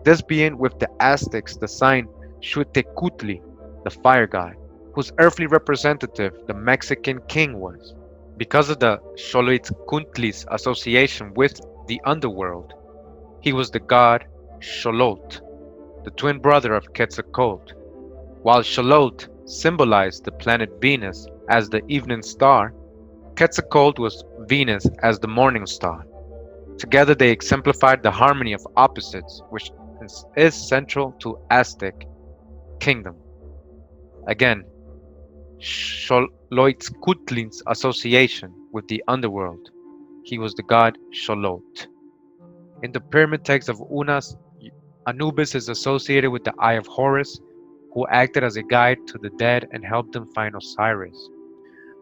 this being with the Aztecs the sign Xoloitzcuintli, the fire god, whose earthly representative the Mexican king was. Because of the Xoloitzcuintli's association with the underworld, he was the god Xololt, the twin brother of Quetzalcoatl. While Xololt symbolized the planet Venus as the evening star, Quetzalcoatl was Venus as the morning star. Together they exemplified the harmony of opposites, which is central to Aztec kingdom. Again, Xoloitzcuintli's association with the underworld. He was the god Xololt. In the pyramid text of Unas, Anubis is associated with the Eye of Horus, who acted as a guide to the dead and helped them find Osiris.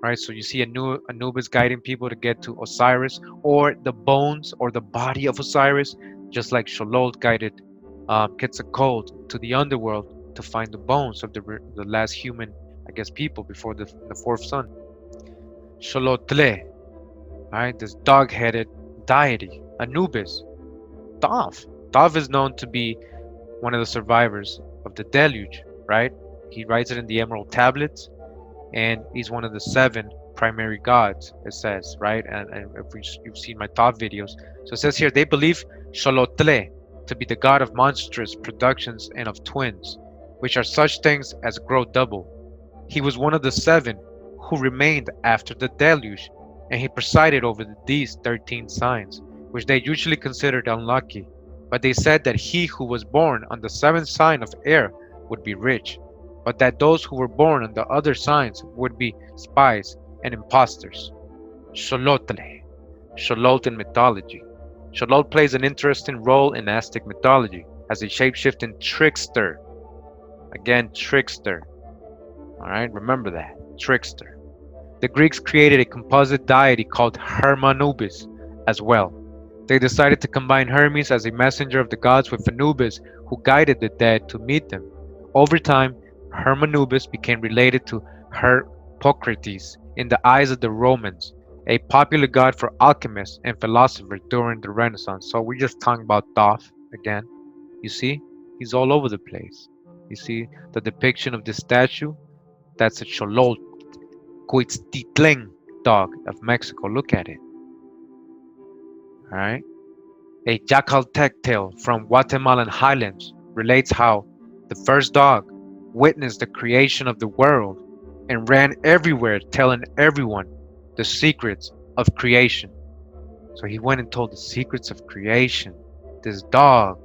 Right, so you see Anubis guiding people to get to Osiris, or the bones or the body of Osiris, just like Xololt guided Quetzalcoatl to the underworld to find the bones of the last human, I guess, people before the fourth sun. Xoloitzcuintle, right, this dog-headed deity, Anubis. Tav is known to be one of the survivors of the deluge, right? He writes it in the Emerald Tablets, and he's one of the 7 primary gods, it says, right? And if you've seen my Tav videos, so it says here, they believe Xoloitzcuintle to be the god of monstrous productions and of twins, which are such things as grow double. He was one of the 7 who remained after the deluge, and he presided over these 13 signs, which they usually considered unlucky. But they said that he who was born on the 7th sign of air would be rich, but that those who were born on the other signs would be spies and impostors. Xoloitzcuintle, Xololt in mythology. Xololt plays an interesting role in Aztec mythology as a shape-shifting trickster. Again, trickster. Alright, remember that. Trickster. The Greeks created a composite deity called Anubis as well. They decided to combine Hermes as a messenger of the gods with Anubis, who guided the dead to meet them. Over time, Anubis became related to Hippocrates in the eyes of the Romans, a popular god for alchemists and philosophers during the Renaissance. So we're just talking about Thoth again. You see, he's all over the place. You see the depiction of this statue? That's a Xoloitzcuintli dog of Mexico. Look at it. All right. A Jacaltec tale from Guatemalan highlands relates how the first dog witnessed the creation of the world and ran everywhere telling everyone the secrets of creation. So he went and told the secrets of creation. This dog,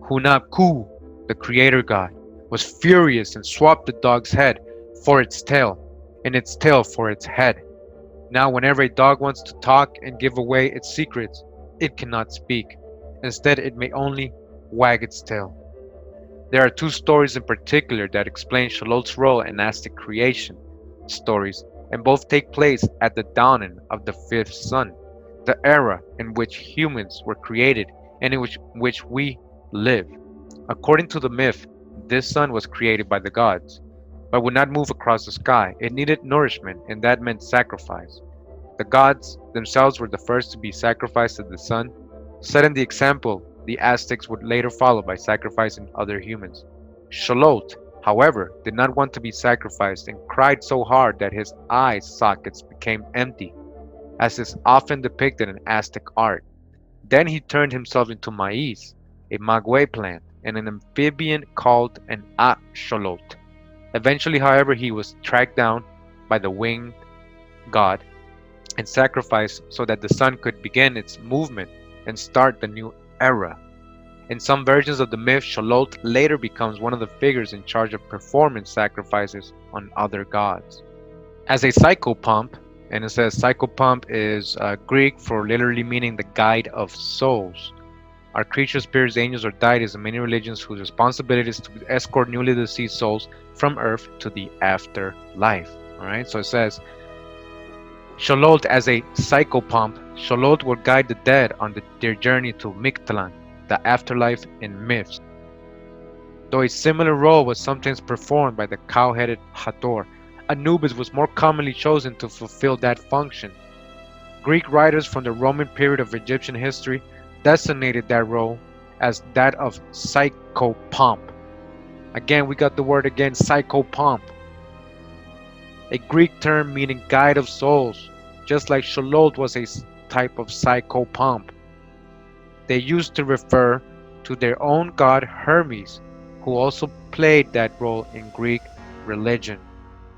Hunabku, the creator god, was furious and swapped the dog's head for its tail and its tail for its head. Now, whenever a dog wants to talk and give away its secrets, it cannot speak. Instead, it may only wag its tail. There are two stories in particular that explain Xolot's role in Aztec creation stories, and both take place at the dawning of the fifth sun, the era in which humans were created and in which we live. According to the myth, this sun was created by the gods, but would not move across the sky. It needed nourishment, and that meant sacrifice. The gods themselves were the first to be sacrificed to the sun. Setting the example, the Aztecs would later follow by sacrificing other humans. Xololt, however, did not want to be sacrificed and cried so hard that his eye sockets became empty, as is often depicted in Aztec art. Then he turned himself into maize, a maguey plant, and an amphibian called an Xololt. Eventually, however, he was tracked down by the winged god and sacrificed so that the sun could begin its movement and start the new era. In some versions of the myth, Xololt later becomes one of the figures in charge of performing sacrifices on other gods. As a psychopomp, and it says psychopomp is Greek for literally meaning the guide of souls, are creatures, spirits, angels, or deities in many religions whose responsibility is to escort newly deceased souls from earth to the afterlife. Alright, so it says Xololt as a psychopomp, Xololt will guide the dead on their journey to Mictlan, the afterlife in myths. Though a similar role was sometimes performed by the cow-headed Hathor, Anubis was more commonly chosen to fulfill that function. Greek writers from the Roman period of Egyptian history designated that role as that of psychopomp. Again, we got the word again, psychopomp. A Greek term meaning guide of souls, just like Xololt was a type of psychopomp. They used to refer to their own god Hermes, who also played that role in Greek religion.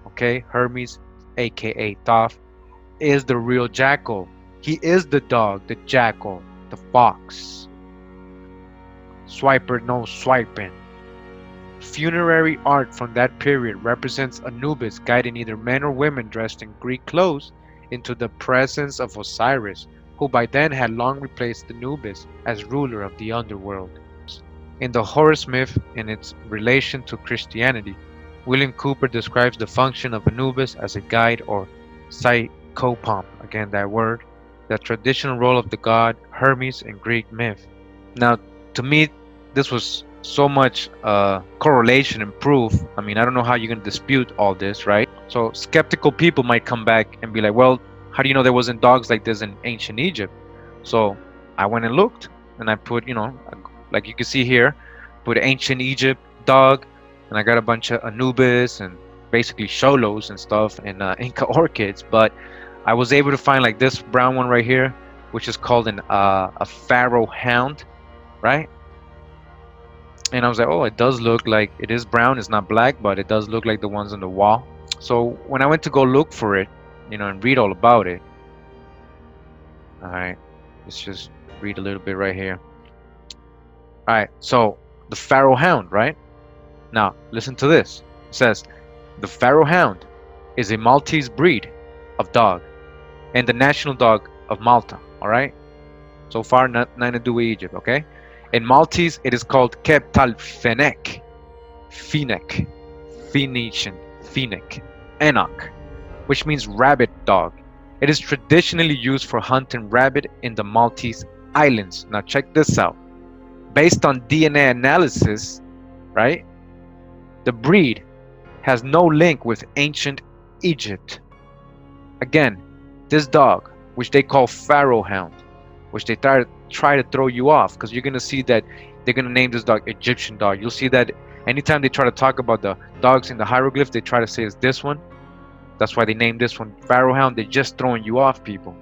Okay, Hermes, aka Thoth, is the real jackal. He is the dog, the jackal, the fox. Swiper no swiping. Funerary art from that period represents Anubis guiding either men or women dressed in Greek clothes into the presence of Osiris, who by then had long replaced Anubis as ruler of the underworld. In the Horus myth, in its relation to Christianity, William Cooper describes the function of Anubis as a guide or psychopomp, again that word, the traditional role of the god Hermes in Greek myth. Now, to me, this was so much correlation and proof. I mean, I don't know how you're going to dispute all this, right? So skeptical people might come back and be like, well, how do you know there wasn't dogs like this in ancient Egypt? So I went and looked, and I put, like you can see here, put ancient Egypt dog, and I got a bunch of Anubis and basically Xolos and stuff and Inca Orchids. But I was able to find like this brown one right here, which is called a Pharaoh Hound, right? And I was like, oh, it does look like it is brown. It's not black, but it does look like the ones on the wall. So when I went to go look for it, and read all about it. All right, let's just read a little bit right here. All right, so the Pharaoh Hound, right? Now, listen to this. It says, the Pharaoh Hound is a Maltese breed of dog and the national dog of Malta, all right? So far, nothing to do with Egypt, okay? In Maltese, it is called Keptalfenek, Phoenician, Enoch, which means rabbit dog. It is traditionally used for hunting rabbit in the Maltese Islands. Now check this out. Based on DNA analysis, right? The breed has no link with ancient Egypt. Again, this dog, which they call Pharaoh Hound, which they try to throw you off, because you're gonna see that they're gonna name this dog Egyptian dog. You'll see that anytime they try to talk about the dogs in the hieroglyph, they try to say it's this one. That's why they named this one Pharaoh Hound. They're just throwing you off, people.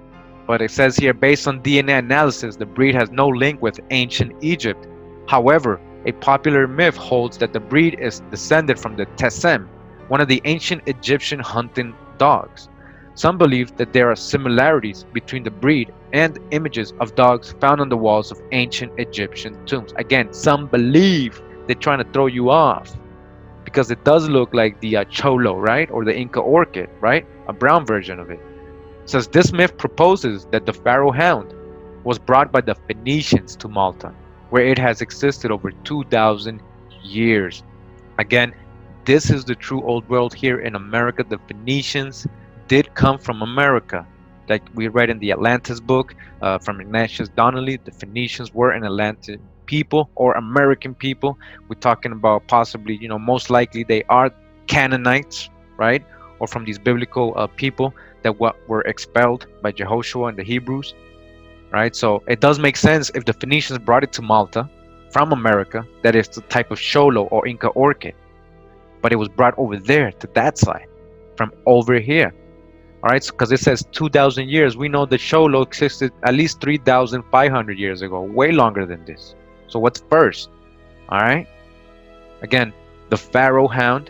But it says here, based on DNA analysis, the breed has no link with ancient Egypt. However, a popular myth holds that the breed is descended from the Tesem, one of the ancient Egyptian hunting dogs. Some believe that there are similarities between the breed and images of dogs found on the walls of ancient Egyptian tombs. Again, some believe. They're trying to throw you off because it does look like the Cholo, right? Or the Inca Orchid, right? A brown version of it. It says this myth proposes that the Pharaoh Hound was brought by the Phoenicians to Malta, where it has existed over 2,000 years. Again, this is the true old world here in America. The Phoenicians did come from America. Like we read in the Atlantis book from Ignatius Donnelly, the Phoenicians were an Atlantean people or American people. We're talking about possibly, most likely they are Canaanites, right? Or from these biblical people that were expelled by Jehoshua and the Hebrews, right? So it does make sense if the Phoenicians brought it to Malta from America, that it's the type of Xolo or Inca Orchid. But it was brought over there to that side, from over here. All right, because it says 2,000 years. We know the Xolo existed at least 3,500 years ago, way longer than this. So what's first? All right. Again, the Pharaoh Hound,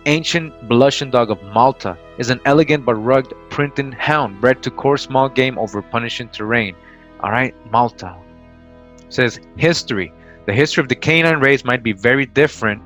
ancient blushing dog of Malta, is an elegant but rugged printing hound bred to course small game over punishing terrain. All right, Malta. It says history. The history of the canine race might be very different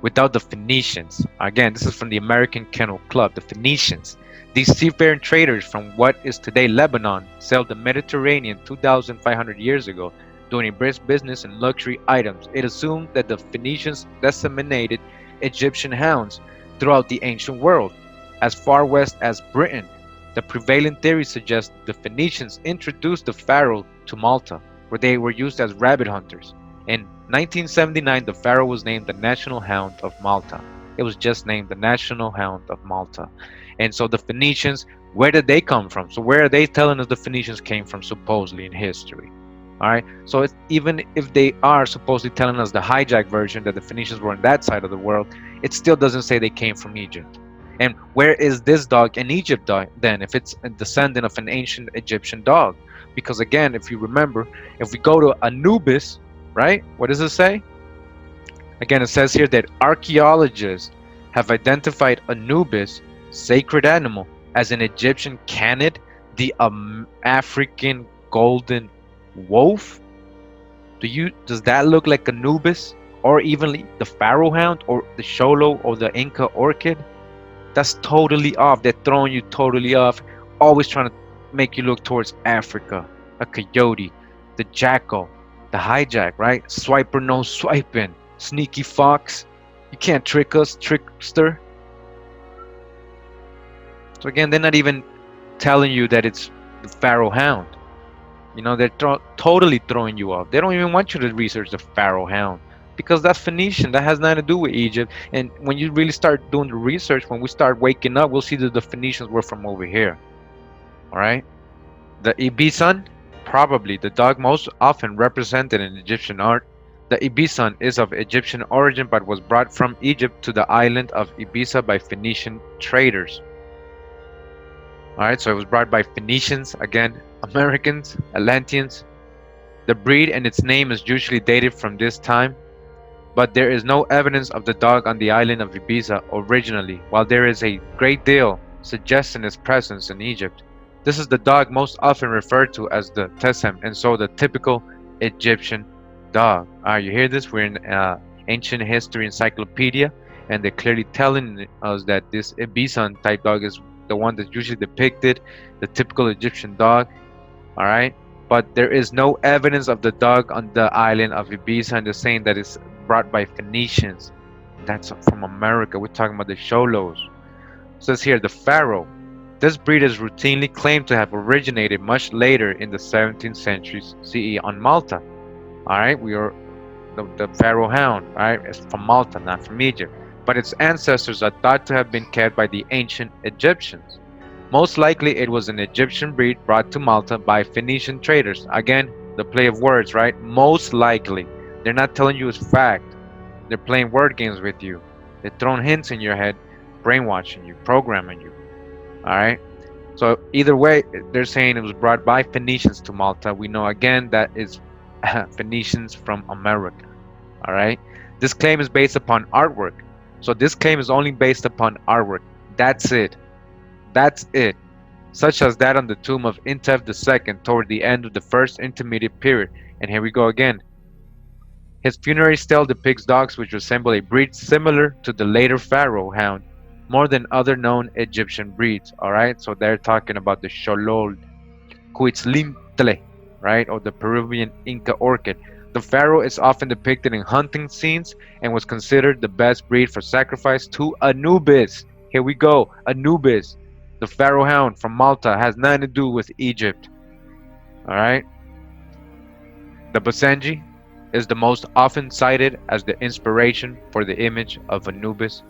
without the Phoenicians. Again, this is from the American Kennel Club. The Phoenicians. These seafaring traders from what is today Lebanon sailed the Mediterranean 2,500 years ago, doing a brisk business in luxury items. It assumed that the Phoenicians disseminated Egyptian hounds throughout the ancient world, as far west as Britain. The prevailing theory suggests the Phoenicians introduced the pharaoh to Malta, where they were used as rabbit hunters. In 1979, the pharaoh was named the National Hound of Malta. It was just named the National Hound of Malta. And so the Phoenicians, where did they come from? So where are they telling us the Phoenicians came from supposedly in history? All right. So even if they are supposedly telling us the hijack version that the Phoenicians were on that side of the world, it still doesn't say they came from Egypt. And where is this dog in Egypt then, if it's a descendant of an ancient Egyptian dog? Because again, if you remember, if we go to Anubis, right? What does it say? Again, it says here that archaeologists have identified Anubis, sacred animal, as an Egyptian canid, the African golden wolf. Does that look like Anubis, or even the Pharaoh Hound, or the Xolo, or the Inca Orchid? That's totally off. They're throwing you totally off, always trying to make you look towards Africa. A coyote, the jackal, the hijack, right? Swiper no swiping, sneaky fox. You can't trick us, trickster. So again, they're not even telling you that it's the Pharaoh Hound. They're totally throwing you off. They don't even want you to research the Pharaoh Hound, because that's Phoenician. That has nothing to do with Egypt. And when you really start doing the research, when we start waking up, we'll see that the Phoenicians were from over here. All right. The Ibisan, probably the dog most often represented in Egyptian art. The Ibisan is of Egyptian origin but was brought from Egypt to the island of Ibiza by Phoenician traders. Alright, so it was brought by Phoenicians, again, Americans, Atlanteans. The breed and its name is usually dated from this time, but there is no evidence of the dog on the island of Ibiza originally, while there is a great deal suggesting its presence in Egypt. This is the dog most often referred to as the Tesem, and so the typical Egyptian dog. You hear this? We're in Ancient History Encyclopedia, and they're clearly telling us that this Ibisan type dog is the one that's usually depicted, the typical Egyptian dog. All right, but there is no evidence of the dog on the island of Ibiza, and they're saying that it's brought by Phoenicians. That's from America. We're talking about the Xolos. It says here the Pharaoh. This breed is routinely claimed to have originated much later in the 17th century CE on Malta. All right, we are the Pharaoh Hound. All right, it's from Malta, not from Egypt. but its ancestors are thought to have been kept by the ancient Egyptians. Most likely, it was an Egyptian breed brought to Malta by Phoenician traders. Again, the play of words, right? Most likely. They're not telling you it's fact. They're playing word games with you. They're throwing hints in your head, brainwashing you, programming you. All right? So, either way, they're saying it was brought by Phoenicians to Malta. We know again that is Phoenicians from America. All right? This claim is based upon artwork. So, this claim is only based upon artwork. That's it. That's it. Such as that on the tomb of Intef II toward the end of the first intermediate period. And here we go again. His funerary stele depicts dogs which resemble a breed similar to the later Pharaoh Hound, more than other known Egyptian breeds. Alright, so they're talking about the Xoloitzcuintle, right, or the Peruvian Inca Orchid. The pharaoh is often depicted in hunting scenes and was considered the best breed for sacrifice to Anubis. Here we go, Anubis. The Pharaoh Hound from Malta has nothing to do with Egypt. Alright? The Basenji is the most often cited as the inspiration for the image of Anubis,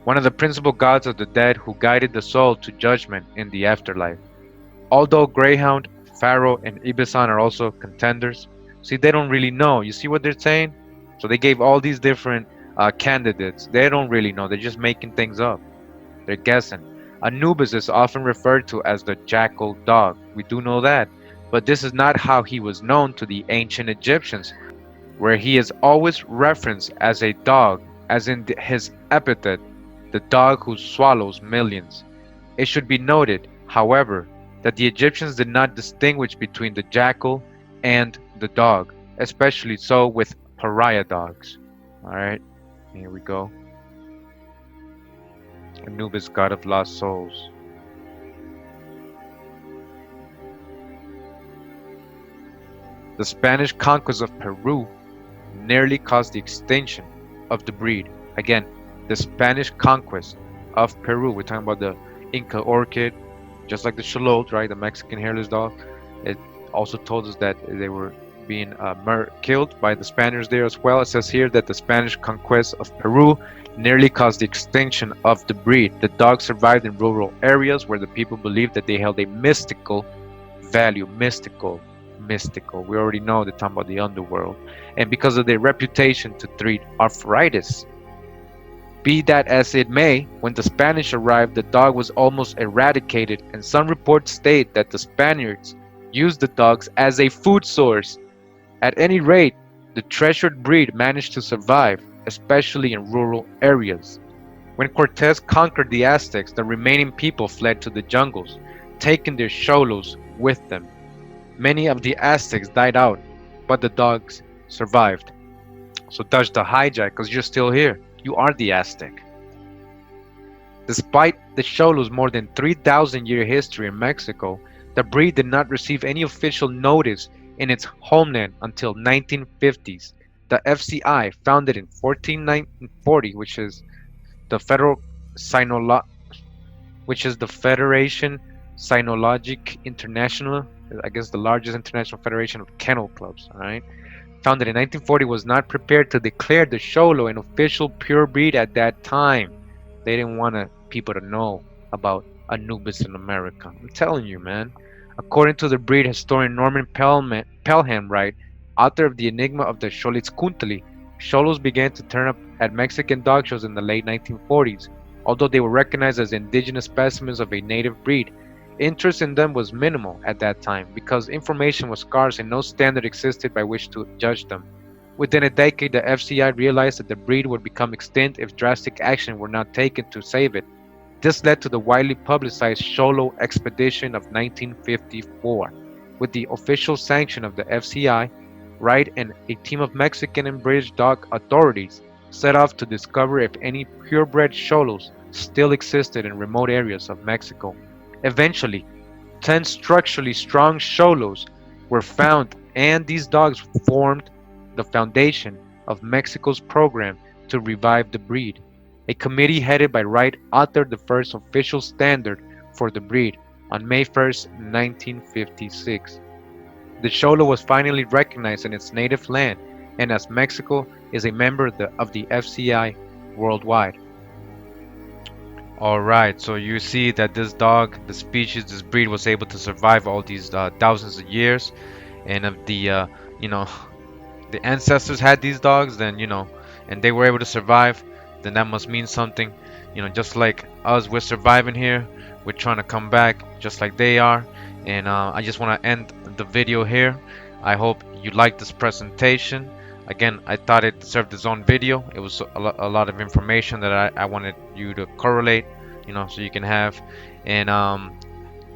one of the principal gods of the dead who guided the soul to judgment in the afterlife. Although Greyhound, Pharaoh, and Ibisan are also contenders, see, they don't really know. You see what they're saying? So they gave all these different candidates. They don't really know. They're just making things up. They're guessing. Anubis is often referred to as the jackal dog. We do know that. But this is not how he was known to the ancient Egyptians, where he is always referenced as a dog, as in his epithet, the dog who swallows millions. It should be noted, however, that the Egyptians did not distinguish between the jackal and the dog, especially so with pariah dogs. Alright, here we go. Anubis, god of lost souls. The Spanish conquest of Peru nearly caused the extinction of the breed. Again, the Spanish conquest of Peru. We're talking about the Inca Orchid, just like the Xololt, right? The Mexican Hairless Dog. It also told us that they were being killed by the Spaniards there as well. It says here that the Spanish conquest of Peru nearly caused the extinction of the breed. The dog survived in rural areas where the people believed that they held a mystical value. Mystical. We already know they're talking about the underworld. And because of their reputation to treat arthritis. Be that as it may, when the Spanish arrived, the dog was almost eradicated, and some reports state that the Spaniards used the dogs as a food source. At any rate, the treasured breed managed to survive, especially in rural areas. When Cortés conquered the Aztecs, the remaining people fled to the jungles, taking their xolos with them. Many of the Aztecs died out, but the dogs survived. So touch the hijack, because you're still here. You are the Aztec. Despite the Xolo's more than 3,000-year history in Mexico, the breed did not receive any official notice in its homeland until 1950s. The FCI, founded in 1440, which is the Federation Cynologique International, I guess the largest international federation of kennel clubs, all right? Founded in 1940, was not prepared to declare the Xolo an official pure breed at that time. They didn't want people to know about Anubis in America. I'm telling you, man. According to the breed historian Norman Pelham, right, author of The Enigma of the Xoloitzcuintle, Xolos began to turn up at Mexican dog shows in the late 1940s. Although they were recognized as indigenous specimens of a native breed, interest in them was minimal at that time because information was scarce and no standard existed by which to judge them. Within a decade, the FCI realized that the breed would become extinct if drastic action were not taken to save it. This led to the widely publicized Xolo expedition of 1954. With the official sanction of the FCI, Wright and a team of Mexican and British dog authorities set off to discover if any purebred Xolos still existed in remote areas of Mexico. Eventually, 10 structurally strong Xolos were found, and these dogs formed the foundation of Mexico's program to revive the breed. A committee headed by Wright authored the first official standard for the breed on May 1st, 1956. The Xolo was finally recognized in its native land, and as Mexico is a member of the FCI worldwide. All right, so you see that this dog, the species, this breed was able to survive all these thousands of years, and if the you know the ancestors had these dogs, then and they were able to survive, then that must mean something. Just like us, we're surviving here. We're trying to come back, just like they are. And I just want to end the video here. I hope you liked this presentation. Again, I thought it deserved its own video. It was a lot of information that I wanted you to correlate, so you can have. And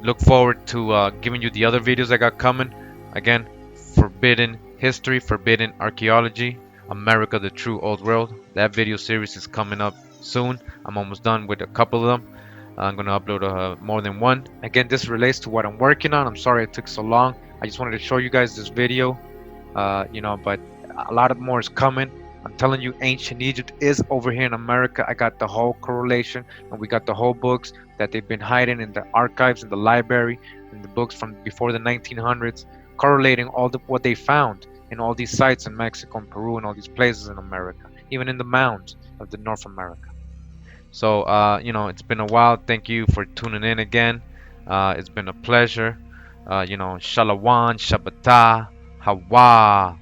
look forward to giving you the other videos I got coming. Again, Forbidden History, Forbidden Archeology, America, the True Old World. That video series is coming up soon. I'm almost done with a couple of them. I'm going to upload more than one. Again, this relates to what I'm working on. I'm sorry it took so long. I just wanted to show you guys this video, but a lot of more is coming. I'm telling you, ancient Egypt is over here in America. I got the whole correlation, and we got the whole books that they've been hiding in the archives, in the library, in the books from before the 1900s, correlating what they found in all these sites in Mexico and Peru and all these places in America, even in the mounds of the North America. So, it's been a while. Thank you for tuning in again. It's been a pleasure. Shalawan, Shabata, HAWAH.